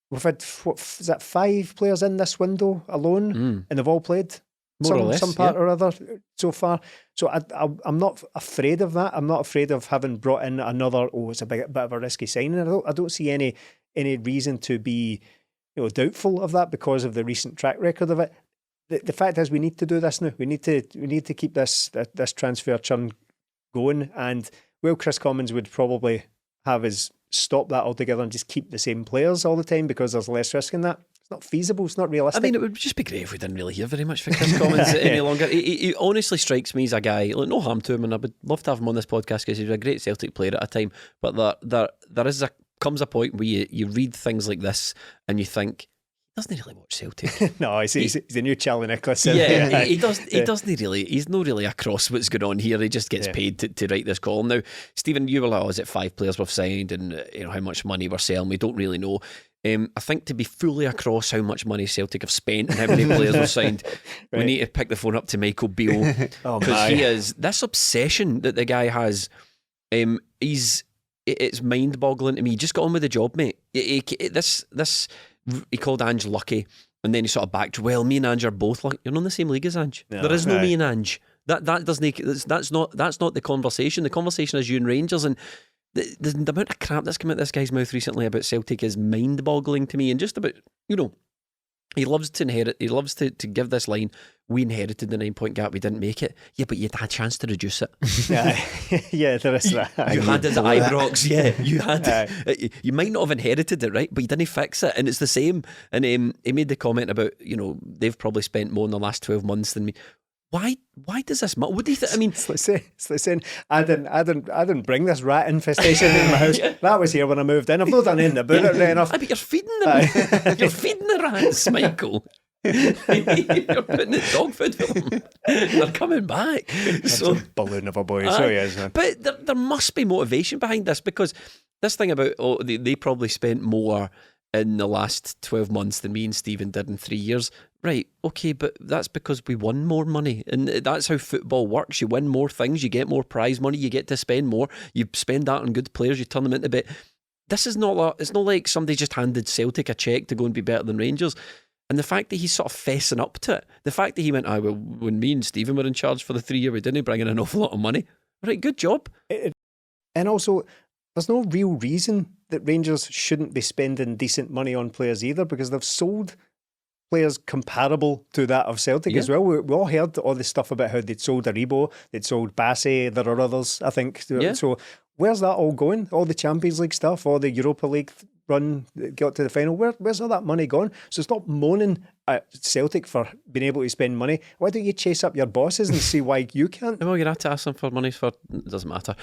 We've had, is that 5 players in this window alone, and they've all played some part or other so far. So I'm not afraid of that. I'm not afraid of having brought in another, it's a bit of a risky signing. I don't see any reason to be doubtful of that because of the recent track record of it. The fact is, we need to do this now. We need to keep this transfer churn going. And Chris Commons would probably have us stop that altogether and just keep the same players all the time because there's less risk in that. It's not feasible. It's not realistic. I mean, it would just be great if we didn't really hear very much from Chris Commons any longer. He honestly strikes me as a guy, like, no harm to him, and I would love to have him on this podcast because he's a great Celtic player at a time. But there comes a point where you read things like this and you think, doesn't he really watch Celtic? No, he's a new Charlie Nicholas. Yeah, he does. He doesn't really. He's not really across what's going on here. He just gets paid to write this column. Now, Stephen, you were like, is it 5 players we've signed, and how much money we're selling? We don't really know. I think to be fully across how much money Celtic have spent and how many players we've signed, we need to pick the phone up to Michael Beale because he is this obsession that the guy has. It's mind-boggling to me. He just got on with the job, mate. He called Ange lucky, and then he sort of backed. Well, me and Ange are both lucky. You're not in the same league as Ange. No, there is no me and Ange. That doesn't. That's not the conversation. The conversation is you and Rangers, and the amount of crap that's come out this guy's mouth recently about Celtic is mind-boggling to me. And just about he loves to inherit. He loves to give this line. We inherited the 9-point gap. We didn't make it. Yeah, but you had a chance to reduce it. Yeah, there is that. You had it at Ibrox. Yeah, you had. You might not have inherited it, right? But you didn't fix it, and it's the same. And he made the comment about they've probably spent more in the last 12 months than me. Why does this matter? What do you think? I mean, it's like saying I didn't bring this rat infestation in my house. That was here when I moved in. I've not done anything about it right enough. But you're feeding them. You're feeding the rats, Michael. You're putting the dog food for them. They're coming back. That's a balloon of a boy. So he is, man. But there must be motivation behind this, because this thing about they probably spent more in the last 12 months than me and Stephen did in 3 years. Right, okay, but that's because we won more money, and that's how football works. You win more things, you get more prize money, you get to spend more. You spend that on good players, you turn them into bit. This is not. It's not like somebody just handed Celtic a cheque to go and be better than Rangers. And the fact that he's sort of fessing up to it, the fact that he went, well, when me and Stephen were in charge for the 3 year, we didn't bring in an awful lot of money. Right, good job. And also, there's no real reason that Rangers shouldn't be spending decent money on players either, because they've sold players comparable to that of Celtic as well. We all heard all this stuff about how they'd sold Aribo, they'd sold Bassey, there are others, I think. Yeah. So where's that all going? All the Champions League stuff, all the Europa League run, got to the final. Where's all that money gone? So stop moaning at Celtic for being able to spend money. Why don't you chase up your bosses and see why you can't? Well, you're have to ask them for money for. It doesn't matter.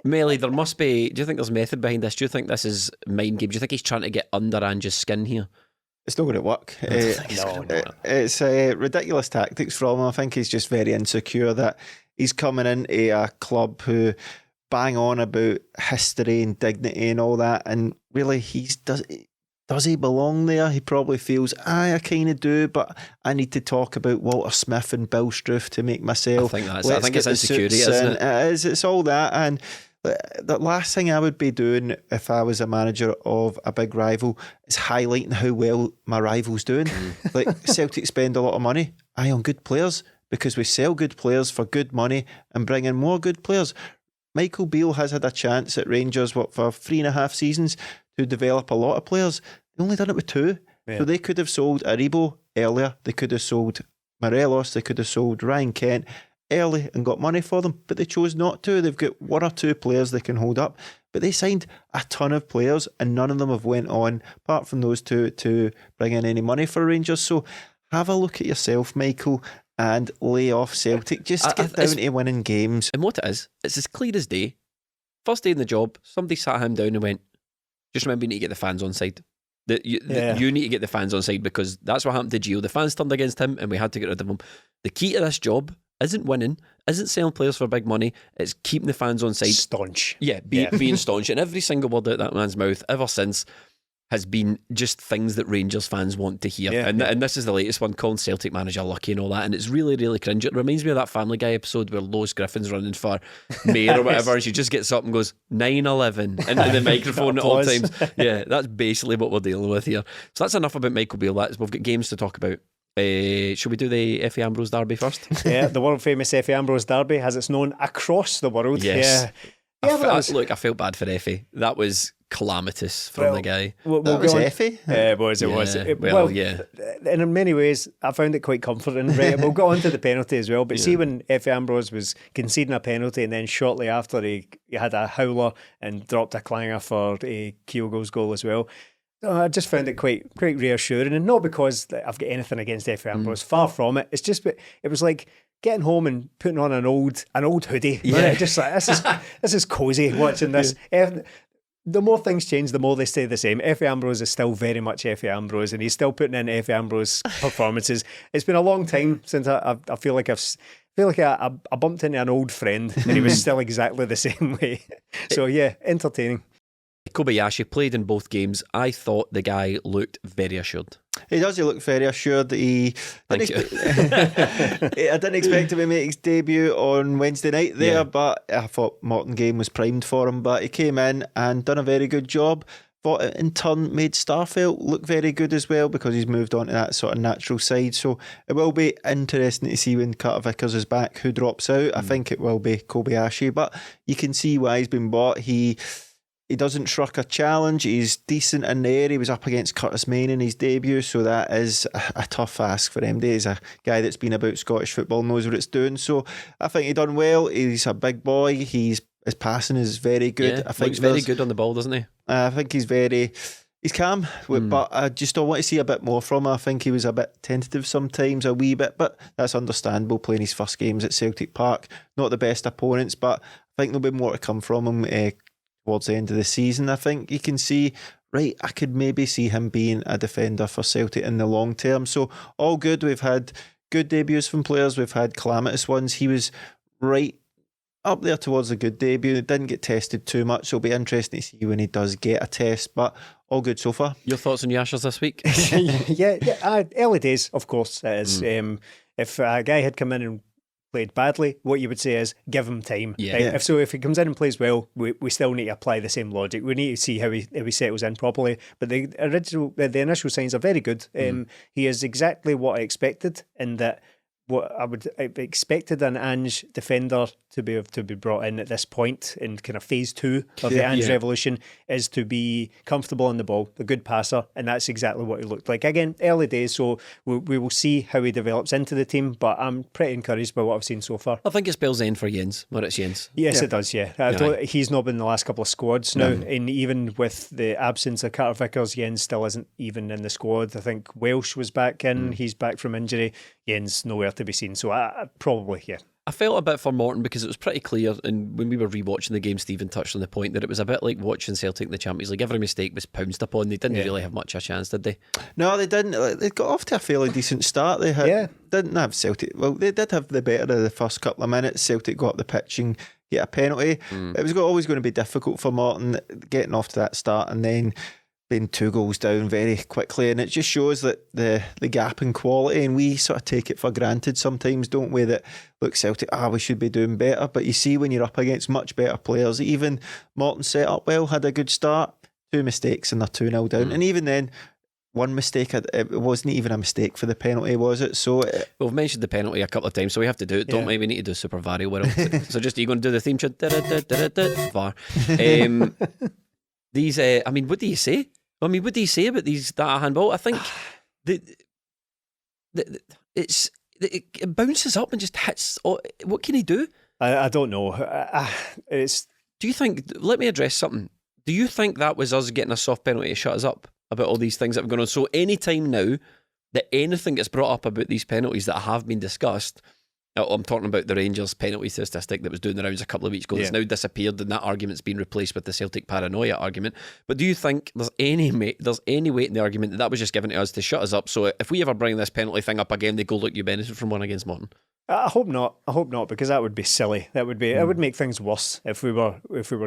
Melly, there must be. Do you think there's method behind this? Do you think this is mind game? Do you think he's trying to get under Ange's skin here? It's not going to work. It's ridiculous tactics from him. I think he's just very insecure that he's coming into a club who bang on about history and dignity and all that, and really does he belong there? He probably feels, I kind of do, but I need to talk about Walter Smith and Bill Struth to make myself. I think it's insecurity, isn't it? It is. It's all that. And the last thing I would be doing if I was a manager of a big rival is highlighting how well my rival's doing. Like, Celtic spend a lot of money on good players because we sell good players for good money and bring in more good players. Michael Beale has had a chance at Rangers for 3.5 seasons to develop a lot of players. They only done it with 2. Yeah. So they could have sold Aribo earlier, they could have sold Morelos, they could have sold Ryan Kent early and got money for them, but they chose not to. They've got 1 or 2 players they can hold up, but they signed a ton of players and none of them have went on, apart from those 2, to bring in any money for Rangers. So have a look at yourself, Michael, and lay off Celtic. Just get down to winning games. And what it is, it's as clear as day. First day in the job, somebody sat him down and went, just remember you need to get the fans on side. You need to get the fans on side, because that's what happened to Gio. The fans turned against him and we had to get rid of him. The key to this job isn't winning, isn't selling players for big money, it's keeping the fans on side. Staunch. Yeah, being staunch. And every single word out that man's mouth ever since has been just things that Rangers fans want to hear. And this is the latest one, calling Celtic manager lucky and all that, and it's really, really cringe. It reminds me of that Family Guy episode where Lois Griffin's running for mayor or whatever, and she just gets up and goes 9/11 into the microphone at all times. Yeah, that's basically what we're dealing with here. So that's enough about Michael Beale. We've got games to talk about. Should we do the Effie Ambrose derby first? Yeah, the world famous Effie Ambrose derby, as it's known across the world. Yes. Look, I felt bad for Effie. That was calamitous from the guy. We'll That was go on. Effie. It was. Yeah. And in many ways, I found it quite comforting. Right, we'll go on to the penalty as well. But see, when Effie Ambrose was conceding a penalty, and then shortly after he had a howler and dropped a clanger for Kyogo's goal as well. I just found it quite reassuring, and not because I've got anything against Effie Ambrose. Far from it. It's just it was like getting home and putting on an old hoodie. Yeah. Just like this is cozy watching this. The more things change, the more they stay the same. Effie Ambrose is still very much Effie Ambrose, and he's still putting in Effie Ambrose performances. It's been a long time since I feel like I bumped into an old friend, and he was still exactly the same way. So yeah, entertaining. Kobayashi played in both games. I thought the guy looked very assured. He does. He looked very assured. I didn't expect him to make his debut on Wednesday night there, but I thought Morton game was primed for him. But he came in and done a very good job. Thought it in turn made Starfelt look very good as well, because he's moved on to that sort of natural side. So it will be interesting to see when Carter Vickers is back who drops out. I think it will be Kobayashi, but you can see why he's been bought. He doesn't shirk a challenge. He's decent in there. He was up against Curtis Main in his debut, so that is a tough ask for MD. He's a guy that's been about Scottish football, knows what it's doing. So I think he done well. He's a big boy. His passing is very good. Yeah, I think looks very good on the ball, doesn't he? I think he's calm, but I just don't want to see a bit more from him. I think he was a bit tentative sometimes, a wee bit, but that's understandable playing his first games at Celtic Park. Not the best opponents, but I think there'll be more to come from him towards the end of the season. I think you can see, right, I could maybe see him being a defender for Celtic in the long term. So all good. We've had good debuts from players. We've had calamitous ones. He was right up there towards a good debut. It didn't get tested too much, so it'll be interesting to see when he does get a test, but all good so far. Your thoughts on Yashers this week? Early days, of course, it is. If a guy had come in and played badly, what you would say is give him time. If he comes in and plays well, we still need to apply the same logic. We need to see how he settles in properly. But the initial signs are very good. He is exactly what I expected, in that what I expected an Ange defender to be brought in at this point in kind of phase 2 of the Ange revolution, is to be comfortable on the ball, a good passer, and that's exactly what he looked like. Again, early days, so we will see how he develops into the team, but I'm pretty encouraged by what I've seen so far. I think it spells end for Jens, when it's Jens. Yes, it does, he's not been in the last couple of squads now, and even with the absence of Carter Vickers, Jens still isn't even in the squad. I think Welsh was back in, he's back from injury. Jens nowhere to be seen, so I probably, I felt a bit for Morton because it was pretty clear, and when we were rewatching the game, Stephen touched on the point that it was a bit like watching Celtic in the Champions League. Every mistake was pounced upon. They didn't really have much of a chance, did they? No, they didn't. They got off to a fairly decent start. They didn't have Celtic. Well, they did have the better of the first couple of minutes. Celtic got up the pitch and get a penalty. It was always going to be difficult for Morton getting off to that start, and then being 2 goals down very quickly, and it just shows that the gap in quality, and we sort of take it for granted sometimes, don't we, that look, Celtic, we should be doing better, but you see when you're up against much better players, even Morton set up well, had a good start, 2 mistakes and they're 2-0 down, and even then, one mistake, it wasn't even a mistake for the penalty, was it? So we've mentioned the penalty a couple of times, so we have to do it, don't we? We need to do Super Vario World. So just, are you going to do the theme tune? VAR. These, I mean, what do you say? I mean, what do you say about that handball? I think it bounces up and just hits. What can he do? I don't know. Do you think? Let me address something. Do you think that was us getting a soft penalty to shut us up about all these things that have gone on? So any time now that anything gets brought up about these penalties that have been discussed. I'm talking about the Rangers penalty statistic that was doing the rounds a couple of weeks ago. It's now disappeared, and that argument's been replaced with the Celtic paranoia argument. But do you think there's any weight in the argument that was just given to us to shut us up? So if we ever bring this penalty thing up again, they go, look, you benefit from one against Morton. I hope not, because that would be silly. That would be it would make things worse if we were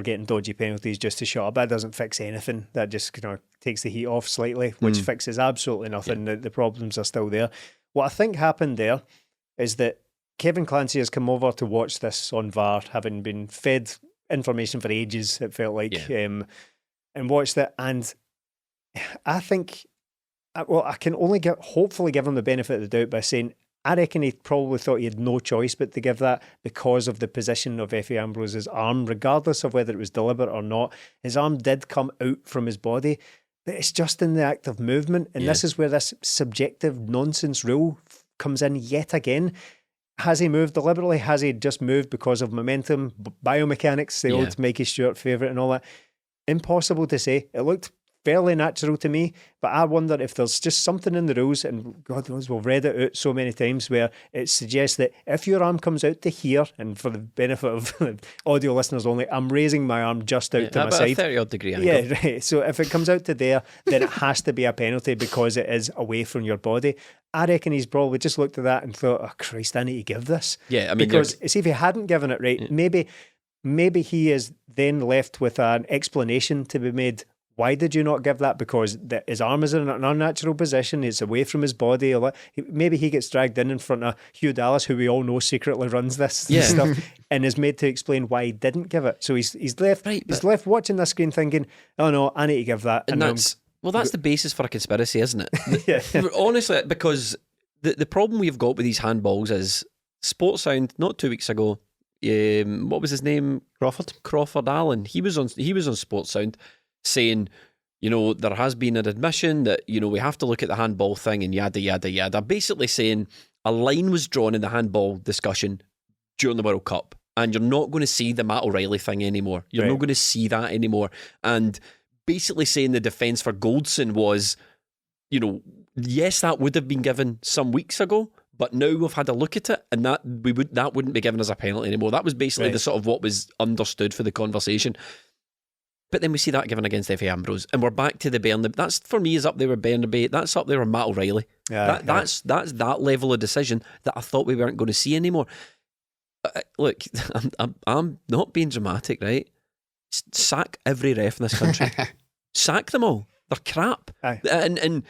getting dodgy penalties just to shut up. That doesn't fix anything. That just takes the heat off slightly, which fixes absolutely nothing. The problems are still there. What I think happened there is that Kevin Clancy has come over to watch this on VAR, having been fed information for ages, it felt like, and watched it. And I think, I can only hopefully give him the benefit of the doubt by saying, I reckon he probably thought he had no choice but to give that because of the position of Efe Ambrose's arm, regardless of whether it was deliberate or not. His arm did come out from his body, but it's just in the act of movement. And this is where this subjective nonsense rule comes in yet again. Has he moved deliberately? Has he just moved because of momentum, biomechanics, the old Mikey Stewart favourite and all that? Impossible to say. It looked fairly natural to me, but I wonder if there's just something in the rules, and God knows we've read it out so many times, where it suggests that if your arm comes out to here, and for the benefit of audio listeners only, I'm raising my arm just out to my side. 30-odd degree angle. Yeah, right. So if it comes out to there, then it has to be a penalty because it is away from your body. I reckon he's probably just looked at that and thought, oh Christ, I need to give this. Yeah, I mean, because see, if he hadn't given it, right, maybe he is then left with an explanation to be made. Why did you not give that? Because his arm is in an unnatural position. It's away from his body. Maybe he gets dragged in front of Hugh Dallas, who we all know secretly runs this stuff, and is made to explain why he didn't give it. So he's left. Right, he's left watching the screen, thinking, "Oh no, I need to give that." And that's the basis for a conspiracy, isn't it? Honestly, because the problem we've got with these handballs is Sports Sound. Not 2 weeks ago, what was his name? Crawford Allen. He was on Sports Sound, saying, there has been an admission that, we have to look at the handball thing and yada, yada, yada. Basically saying a line was drawn in the handball discussion during the World Cup, and you're not going to see the Matt O'Reilly thing anymore. You're not going to see that anymore. And basically saying the defence for Goldson was, yes, that would have been given some weeks ago, but now we've had a look at it, and that wouldn't be given as a penalty anymore. That was basically the sort of what was understood for the conversation. But then we see that given against Efe Ambrose, and we're back to the Bernabei. That's, for me, is up there with Bernabei. That's up there with Matt O'Reilly. That's that level of decision that I thought we weren't going to see anymore. Look, I'm not being dramatic, right? Sack every ref in this country. Sack them all. They're crap. And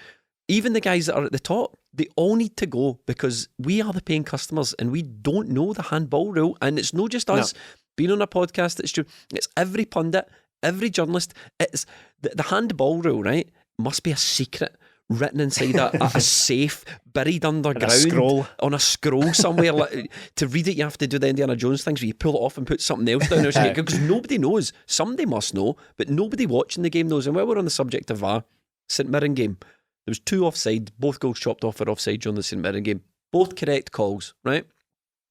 even the guys that are at the top, they all need to go, because we are the paying customers and we don't know the handball rule. And it's not just us being on a podcast. It's true. It's every pundit, every journalist. It's the handball rule, right? Must be a secret written inside a safe, buried underground on a scroll somewhere. To read it, you have to do the Indiana Jones things where you pull it off and put something else down there, because nobody knows. Somebody must know, but nobody watching the game knows. And while we're on the subject of VAR, St Mirren game, there was 2 offside, both goals chopped off for offside during the St Mirren game. Both correct calls, right?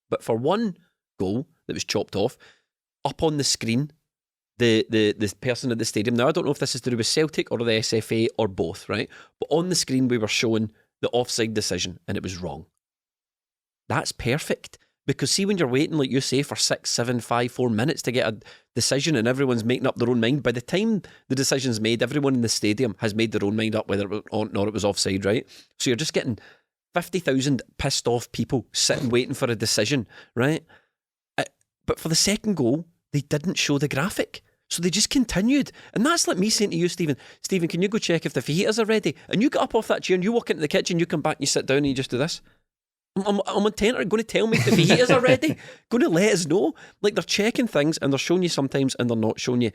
But for one goal that was chopped off, up on the screen, the person at the stadium, now I don't know if this is to do with Celtic or the SFA or both, right? But on the screen we were showing the offside decision, and it was wrong. That's perfect. Because see, when you're waiting, like you say, for 6, 7, 5, 4 minutes to get a decision, and everyone's making up their own mind, by the time the decision's made, everyone in the stadium has made their own mind up whether or not it was offside, right? So you're just getting 50,000 pissed off people sitting waiting for a decision, right? But for the second goal, they didn't show the graphic. So they just continued. And that's like me saying to you, Stephen, can you go check if the fajitas are ready? And you get up off that chair and you walk into the kitchen, you come back and you sit down and you just do this. I'm on tenor, going to tell me if the fajitas are ready, going to let us know. Like, they're checking things and they're showing you sometimes and they're not showing you.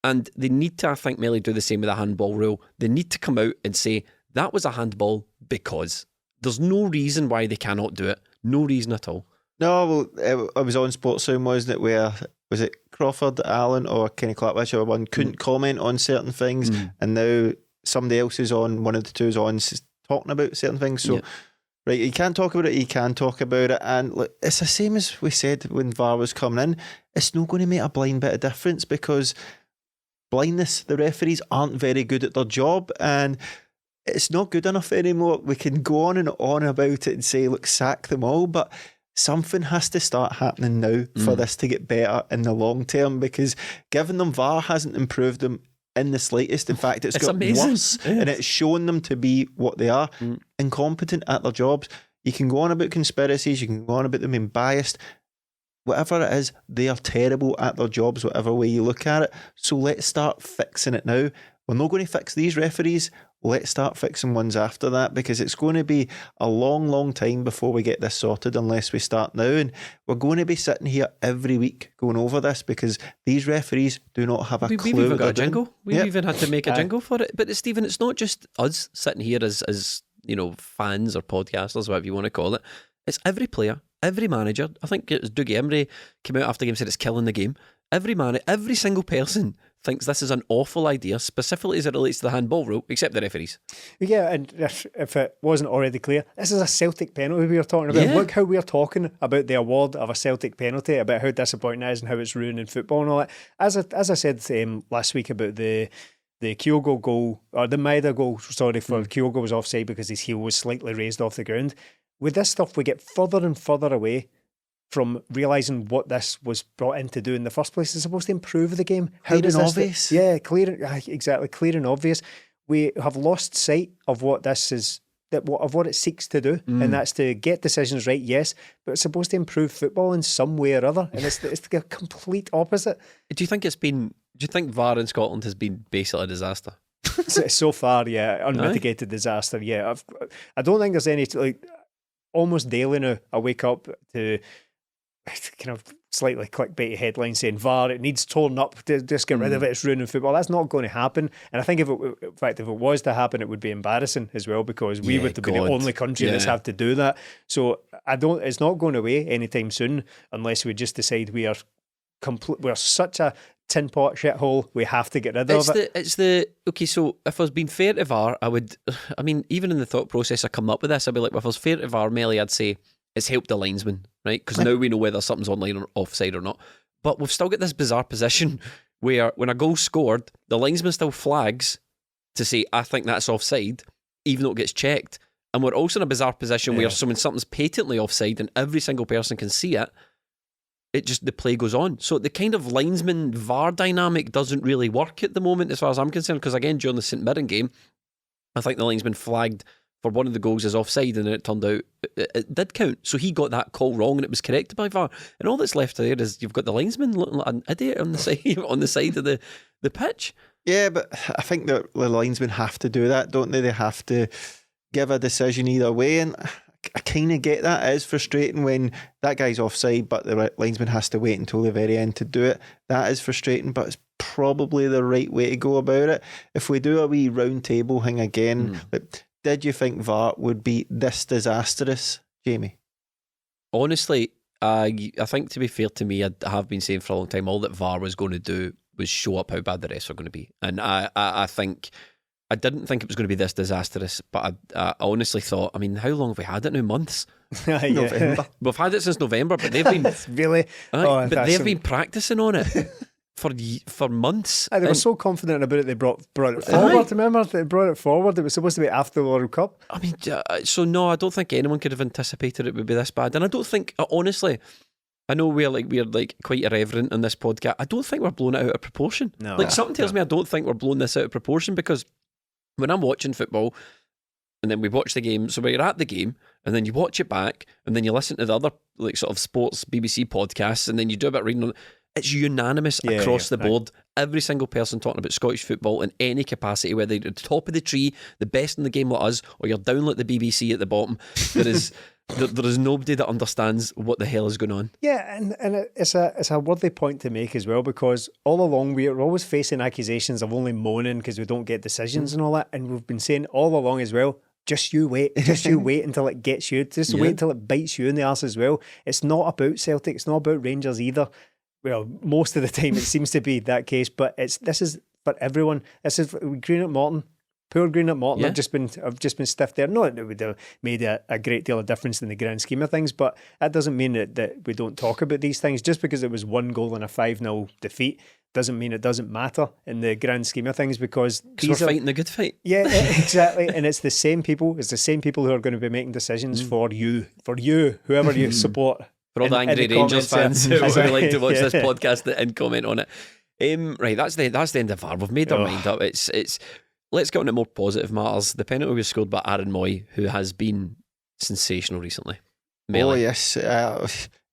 And they need to, I think, Melly, do the same with the handball rule. They need to come out and say, that was a handball because there's no reason why they cannot do it. No reason at all. No, well, I was on Sports Sound, wasn't it, where, was it Crawford, Allen or Kenny Clark, whichever one, couldn't comment on certain things, and now somebody else is on, one of the two is on, talking about certain things. So right, you can't talk about it, you can talk about it. And look, it's the same as we said when VAR was coming in. It's not going to make a blind bit of difference, because blindness, the referees aren't very good at their job, and it's not good enough anymore. We can go on and on about it and say, look, sack them all, but something has to start happening now for this to get better in the long term, because giving them VAR hasn't improved them in the slightest. In fact, it's got amazing. Worse, and it's shown them to be what they are, incompetent at their jobs. You can go on about conspiracies, you can go on about them being biased, whatever it is, they are terrible at their jobs, whatever way you look at it. So let's start fixing it now. We're not going to fix these referees. Let's start fixing ones after that, because it's going to be a long, long time before we get this sorted unless we start now. And we're going to be sitting here every week going over this, because these referees do not have a clue. We've even got a jingle. We've even had to make a jingle for it. But Stephen, it's not just us sitting here as fans or podcasters, whatever you want to call it. It's every player, every manager. I think it was Dougie Emery came out after the game and said it's killing the game. Every single person thinks this is an awful idea, specifically as it relates to the handball rule, except the referees. Yeah, and if it wasn't already clear, this is a Celtic penalty we were talking about. Yeah. Look how we're talking about the award of a Celtic penalty, about how disappointing it is and how it's ruining football and all that. As I said last week about the Kyogo goal, or the Maeda goal, for Kyogo was offside because his heel was slightly raised off the ground. With this stuff, we get further and further away from realising what this was brought in to do in the first place. It's supposed to improve the game. Clear and obvious. Exactly, clear and obvious. We have lost sight of what this is, of what it seeks to do, and that's to get decisions right, yes, but it's supposed to improve football in some way or other, and it's the complete opposite. Do you think VAR in Scotland has been basically a disaster? So far, yeah, unmitigated disaster. Yeah, I don't think there's any, almost daily now I wake up to kind of slightly clickbaity headline saying VAR, it needs torn up, just get rid of it, it's ruining football. That's not going to happen, and I think if it was to happen, it would be embarrassing as well, because we would be the only country that's had to do that. So it's not going away anytime soon unless we just decide we're such a tin pot shithole, we have to get rid of it. Okay, so if I was being fair to VAR, even in the thought process I come up with this, I'd be like, well, if I was fair to VAR, Melly, I'd say it's helped the linesman, right? Because now we know whether something's online or offside or not. But we've still got this bizarre position where when a goal's scored, the linesman still flags to say, I think that's offside, even though it gets checked. And we're also in a bizarre position where something's patently offside and every single person can see it, the play goes on. So the kind of linesman VAR dynamic doesn't really work at the moment as far as I'm concerned, because again, during the St Mirren game, I think the linesman flagged for one of the goals as offside, and it turned out it did count. So he got that call wrong and it was corrected by VAR. And all that's left there is you've got the linesman looking like an idiot on the side of the pitch. Yeah, but I think that the linesmen have to do that, don't they? They have to give a decision either way, and I kind of get that. It is frustrating when that guy's offside, but the linesman has to wait until the very end to do it. That is frustrating, but it's probably the right way to go about it. If we do a wee round table thing again, did you think VAR would be this disastrous, Jamie? Honestly, I think, to be fair to me, I have been saying for a long time, all that VAR was going to do was show up how bad the refs are going to be. And I think, I didn't think it was going to be this disastrous, but I honestly thought, how long have we had it now? Months? November. We've had it since November, but they've been really, but they've been practicing on it for months. They were so confident about it, they brought it forward. Remember, they brought it forward. It was supposed to be after the World Cup. So no, I don't think anyone could have anticipated it would be this bad, and I don't think, honestly, I know we're quite irreverent on this podcast. I don't think we're blowing it out of proportion. No, something tells me I don't think we're blowing this out of proportion, because when I'm watching football and then we watch the game, so we're at the game and then you watch it back and then you listen to the other sort of sports BBC podcasts and then you do a bit of reading on it, it's unanimous across the board. Every single person talking about Scottish football in any capacity, whether you're at the top of the tree, the best in the game like us, or you're down like the BBC at the bottom, there is nobody that understands what the hell is going on. Yeah, and it's a worthy point to make as well, because all along we're always facing accusations of only moaning because we don't get decisions and all that, and we've been saying all along as well, just you wait until it gets you, wait until it bites you in the arse as well. It's not about Celtic, it's not about Rangers either. Well, most of the time it seems to be that case, but this is for everyone. This is Green at Morton. Poor Green at Morton. I've just been stiffed there. Not that it would have made a great deal of difference in the grand scheme of things, but that doesn't mean that we don't talk about these things. Just because it was 1 goal and a 5-0 defeat doesn't mean it doesn't matter in the grand scheme of things, because we're fighting the good fight. Yeah, exactly. And it's the same people. It's the same people who are going to be making decisions for you, whoever you support. For all the angry Rangers fans who would like to watch this podcast and comment on it. Right, that's the end of VAR. We've made our mind up. It's let's get on to more positive matters. The penalty was scored by Aaron Mooy, who has been sensational recently. Oh yes,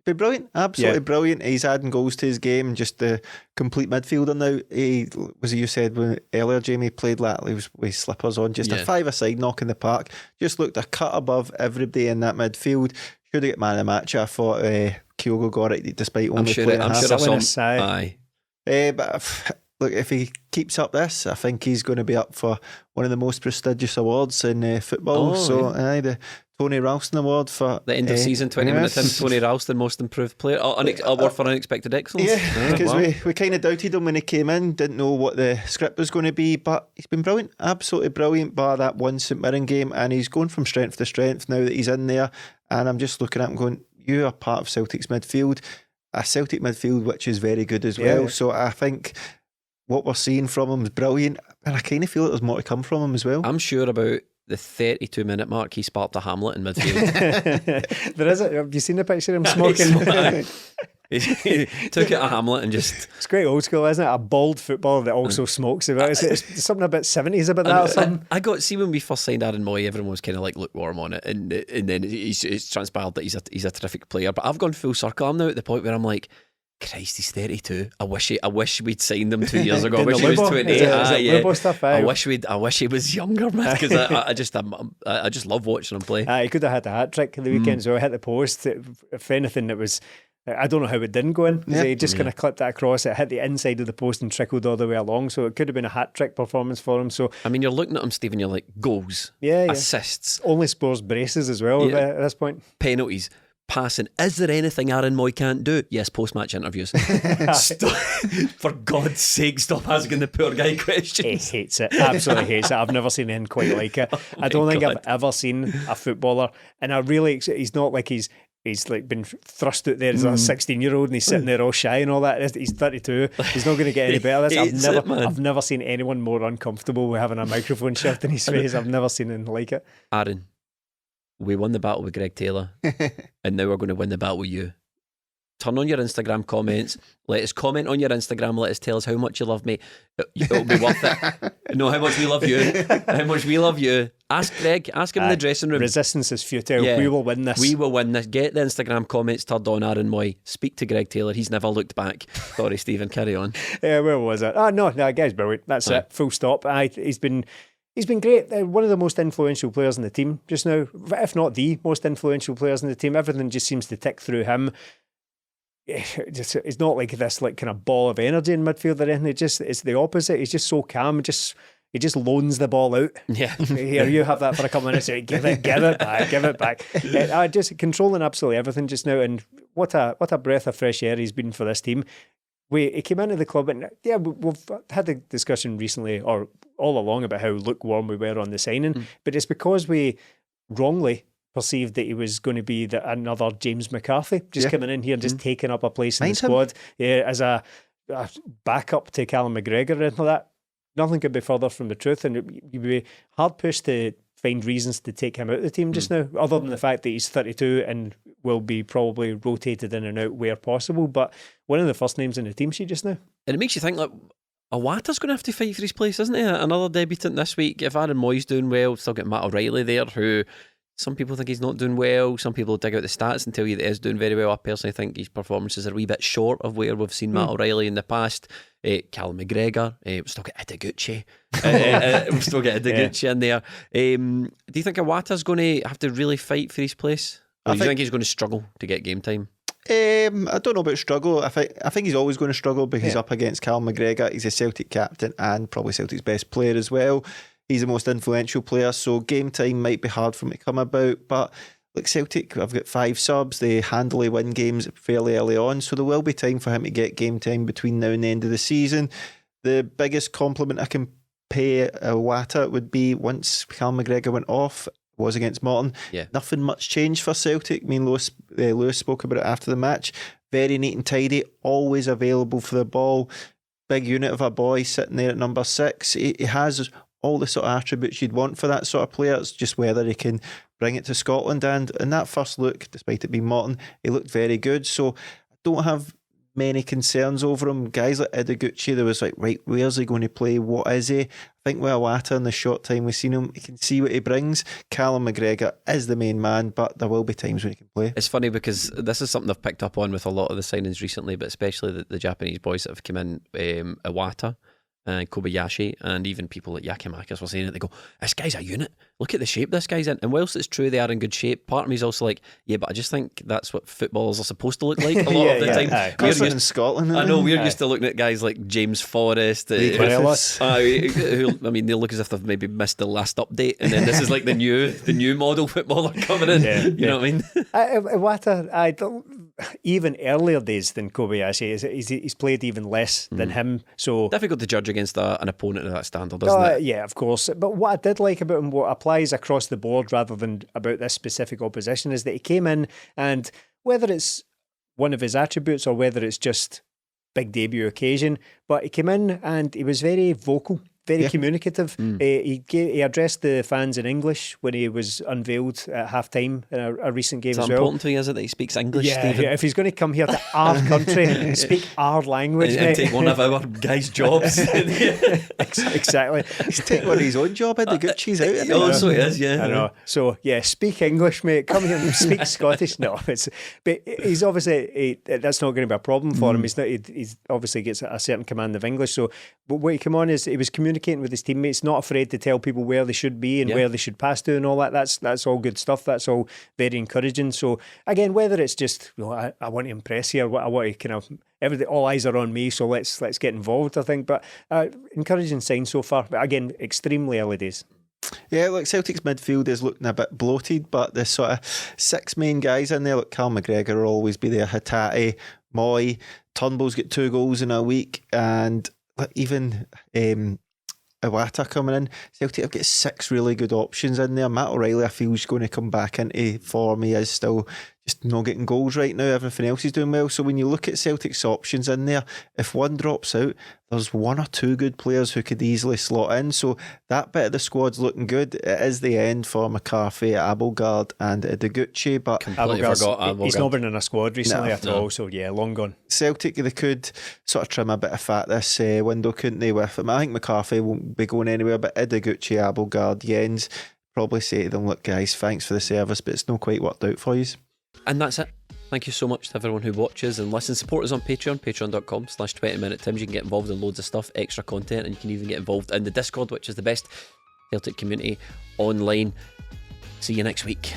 been brilliant, absolutely brilliant. He's adding goals to his game. Just the complete midfielder now. He was, you said earlier, Jamie, played lately with slippers on, just a 5-a-side knock in the park. Just looked a cut above everybody in that midfield. Should have got man of the match. I thought Kyogo got it despite only playing half. Aye. But look, if he keeps up this, I think he's going to be up for one of the most prestigious awards in football. The Tony Ralston Award for The end of season 20 minute yes. Tony Ralston, most improved player. Award for unexpected excellence. Yeah, because wow. we kind of doubted him when he came in, didn't know what the script was going to be, but he's been brilliant, absolutely brilliant, bar that one St Mirren game, and he's going from strength to strength now that he's in there. And I'm just looking at him going, you are part of Celtic's midfield, a Celtic midfield which is very good as well. So I think what we're seeing from him is brilliant, and I kind of feel like there's more to come from him as well. I'm sure about the 32-minute mark he sparked a Hamlet in midfield. There is it. Have you seen the picture of him smoking? He took it a Hamlet and just... It's quite old school, isn't it? A bald footballer that also smokes about. It's something about 70s about that or something. I got, see, when we first signed Aaron Mooy, everyone was kind of like lukewarm on it, and then it's transpired that he's a terrific player. But I've gone full circle. I'm now at the point where I'm like, Christ, he's 32. I wish we'd signed him 2 years ago. I wish he was 28. I wish he was younger, man. Because I just love watching him play. He could have had a hat trick the weekend, so I hit the post. If anything, it was. I don't know how it didn't go in. He just kind of clipped that across. It hit the inside of the post and trickled all the way along. So it could have been a hat trick performance for him. So I mean, you're looking at him, Stephen. You're like, goals, assists, only scores braces as well at this point. Penalties. Passing. Is there anything Aaron Mooy can't do? Yes, post-match interviews. For God's sake, stop asking the poor guy questions. He hates it. Absolutely hates it. I've never seen anything quite like it. I don't think I've ever seen a footballer, and I really, he's not like he's like been thrust out there as a 16-year-old and he's sitting there all shy and all that. He's 32. He's not going to get any better than this. I've never seen anyone more uncomfortable with having a microphone shoved in his face. I've never seen anything like it. Aaron, we won the battle with Greg Taylor and now we're going to win the battle with you. Turn on your Instagram comments. Let us comment on your Instagram. Let us tell us how much you love me. It'll be worth it. No, how much we love you. How much we love you. Ask Greg. Ask him in the dressing room. Resistance is futile. Yeah. We will win this. We will win this. Get the Instagram comments turned on Aaron Mooy. Speak to Greg Taylor. He's never looked back. Sorry, Stephen. Carry on. Where was it? No, guy's brilliant. That's it. Full stop. He's been great. One of the most influential players in the team just now, if not the most influential players in the team. Everything just seems to tick through him. It's not like this like kind of ball of energy in midfield or anything. It's the opposite. He's just so calm. He just loans the ball out. Yeah. Here, you have that for a couple of minutes. Give it back. Just controlling absolutely everything just now. And what a breath of fresh air he's been for this team. He came into the club and we've had a discussion recently or all along about how lukewarm we were on the signing, but it's because we wrongly perceived that he was going to be another James McCarthy, just coming in here and just taking up a place in the squad as a backup to Callum McGregor and all that. Nothing could be further from the truth, and you'd be hard pushed to find reasons to take him out of the team just now, other than the fact that he's 32 and will be probably rotated in and out where possible, but one of the first names in the team sheet just now. And it makes you think, like, Awata's going to have to fight for his place, isn't he? Another debutant this week. If Aaron Mooy's doing well, still got Matt O'Reilly there, who some people think he's not doing well. Some people dig out the stats and tell you that he's doing very well. I personally think his performances are a wee bit short of where we've seen Matt O'Reilly in the past. Callum McGregor, we've still got Ideguchi. We've still got Ideguchi in there. Do you think Awata's going to have to really fight for his place? Or do you think he's going to struggle to get game time? I don't know about struggle. I think he's always going to struggle because he's up against Callum McGregor. He's a Celtic captain and probably Celtic's best player as well. He's the most influential player, so game time might be hard for him to come about. But like Celtic, I've got 5 subs. They handily win games fairly early on, so there will be time for him to get game time between now and the end of the season. The biggest compliment I can pay Awata would be once Callum McGregor went off, was against Morton. Nothing much changed for Celtic. I mean, Lewis spoke about it after the match. Very neat and tidy, always available for the ball. Big unit of a boy sitting there at number 6. He has all the sort of attributes you'd want for that sort of player. It's just whether he can bring it to Scotland. And in that first look, despite it being Morton, he looked very good. So I don't have many concerns over him. Guys like Ideguchi, there was like, right, where's he going to play? What is he? I think with Awata, in the short time we've seen him, you can see what he brings. Callum McGregor is the main man, but there will be times when he can play. It's funny because this is something I've picked up on with a lot of the signings recently, but especially the Japanese boys that have come in. Awata Kobayashi, and even people like Yakimakis were saying it. They go, this guy's a unit. Look at the shape this guy's in. And whilst it's true they are in good shape, part of me is also like, yeah, but I just think that's what footballers are supposed to look like a lot of the time. We're in Scotland. I know, we're used to looking at guys like James Forrest, who, I mean, they look as if they've maybe missed the last update, and then this is like the new model footballer coming in. You know what I mean? Iwata, even earlier days than Kobayashi, he's played even less than him. So difficult to judge against an opponent of that standard, isn't it? Yeah, of course. But what I did like about him, what applies across the board rather than about this specific opposition, is that he came in, and whether it's one of his attributes or whether it's just big debut occasion, but he came in and he was very vocal, very communicative. He addressed the fans in English when he was unveiled at half-time in a recent game as well. Is that important to you, is it, that he speaks English, Stephen? Yeah, if he's going to come here to our country, speak our language, and take one of our guys' jobs. Exactly. He's taking one of his own job, the Gucci's out. Oh, so he is, yeah. I know. So, yeah, speak English, mate. Come here and speak Scottish. No, but he's obviously, that's not going to be a problem for him. He's obviously gets a certain command of English. So, but what he came on is he was communicating with his teammates, not afraid to tell people where they should be and where they should pass to and all that. That's all good stuff. That's all very encouraging. So again, whether it's just, I want to impress here, I want to kind of all eyes are on me, so let's get involved, I think. But encouraging sign so far. But again, extremely early days. Yeah, look, Celtic's midfield is looking a bit bloated, but the sort of 6 main guys in there, like Cal McGregor will always be there, Hatate, Mooy, Turnbull's got 2 goals in a week, and even Iwata coming in. Celtic have got 6 really good options in there. Matt O'Reilly, I feel, is going to come back into form. He is still just not getting goals right now. Everything else is doing well. So when you look at Celtic's options in there, if one drops out, there's 1 or 2 good players who could easily slot in. So that bit of the squad's looking good. It is the end for McCarthy, Abelgard and Deguchi, but completely forgot Abelgard. He's not been in a squad recently at all, so yeah, long gone. Celtic, they could sort of trim a bit of fat this window, couldn't they, with him? I think McCarthy won't be going anywhere, but Deguchi, Abelgard, Jens probably say to them, look guys, thanks for the service, but it's not quite worked out for you. And that's it. Thank you so much to everyone who watches and listens. Support us on Patreon, patreon.com/20minute-tims. You can get involved in loads of stuff, extra content, and you can even get involved in the Discord, which is the best Celtic community online. See you next week.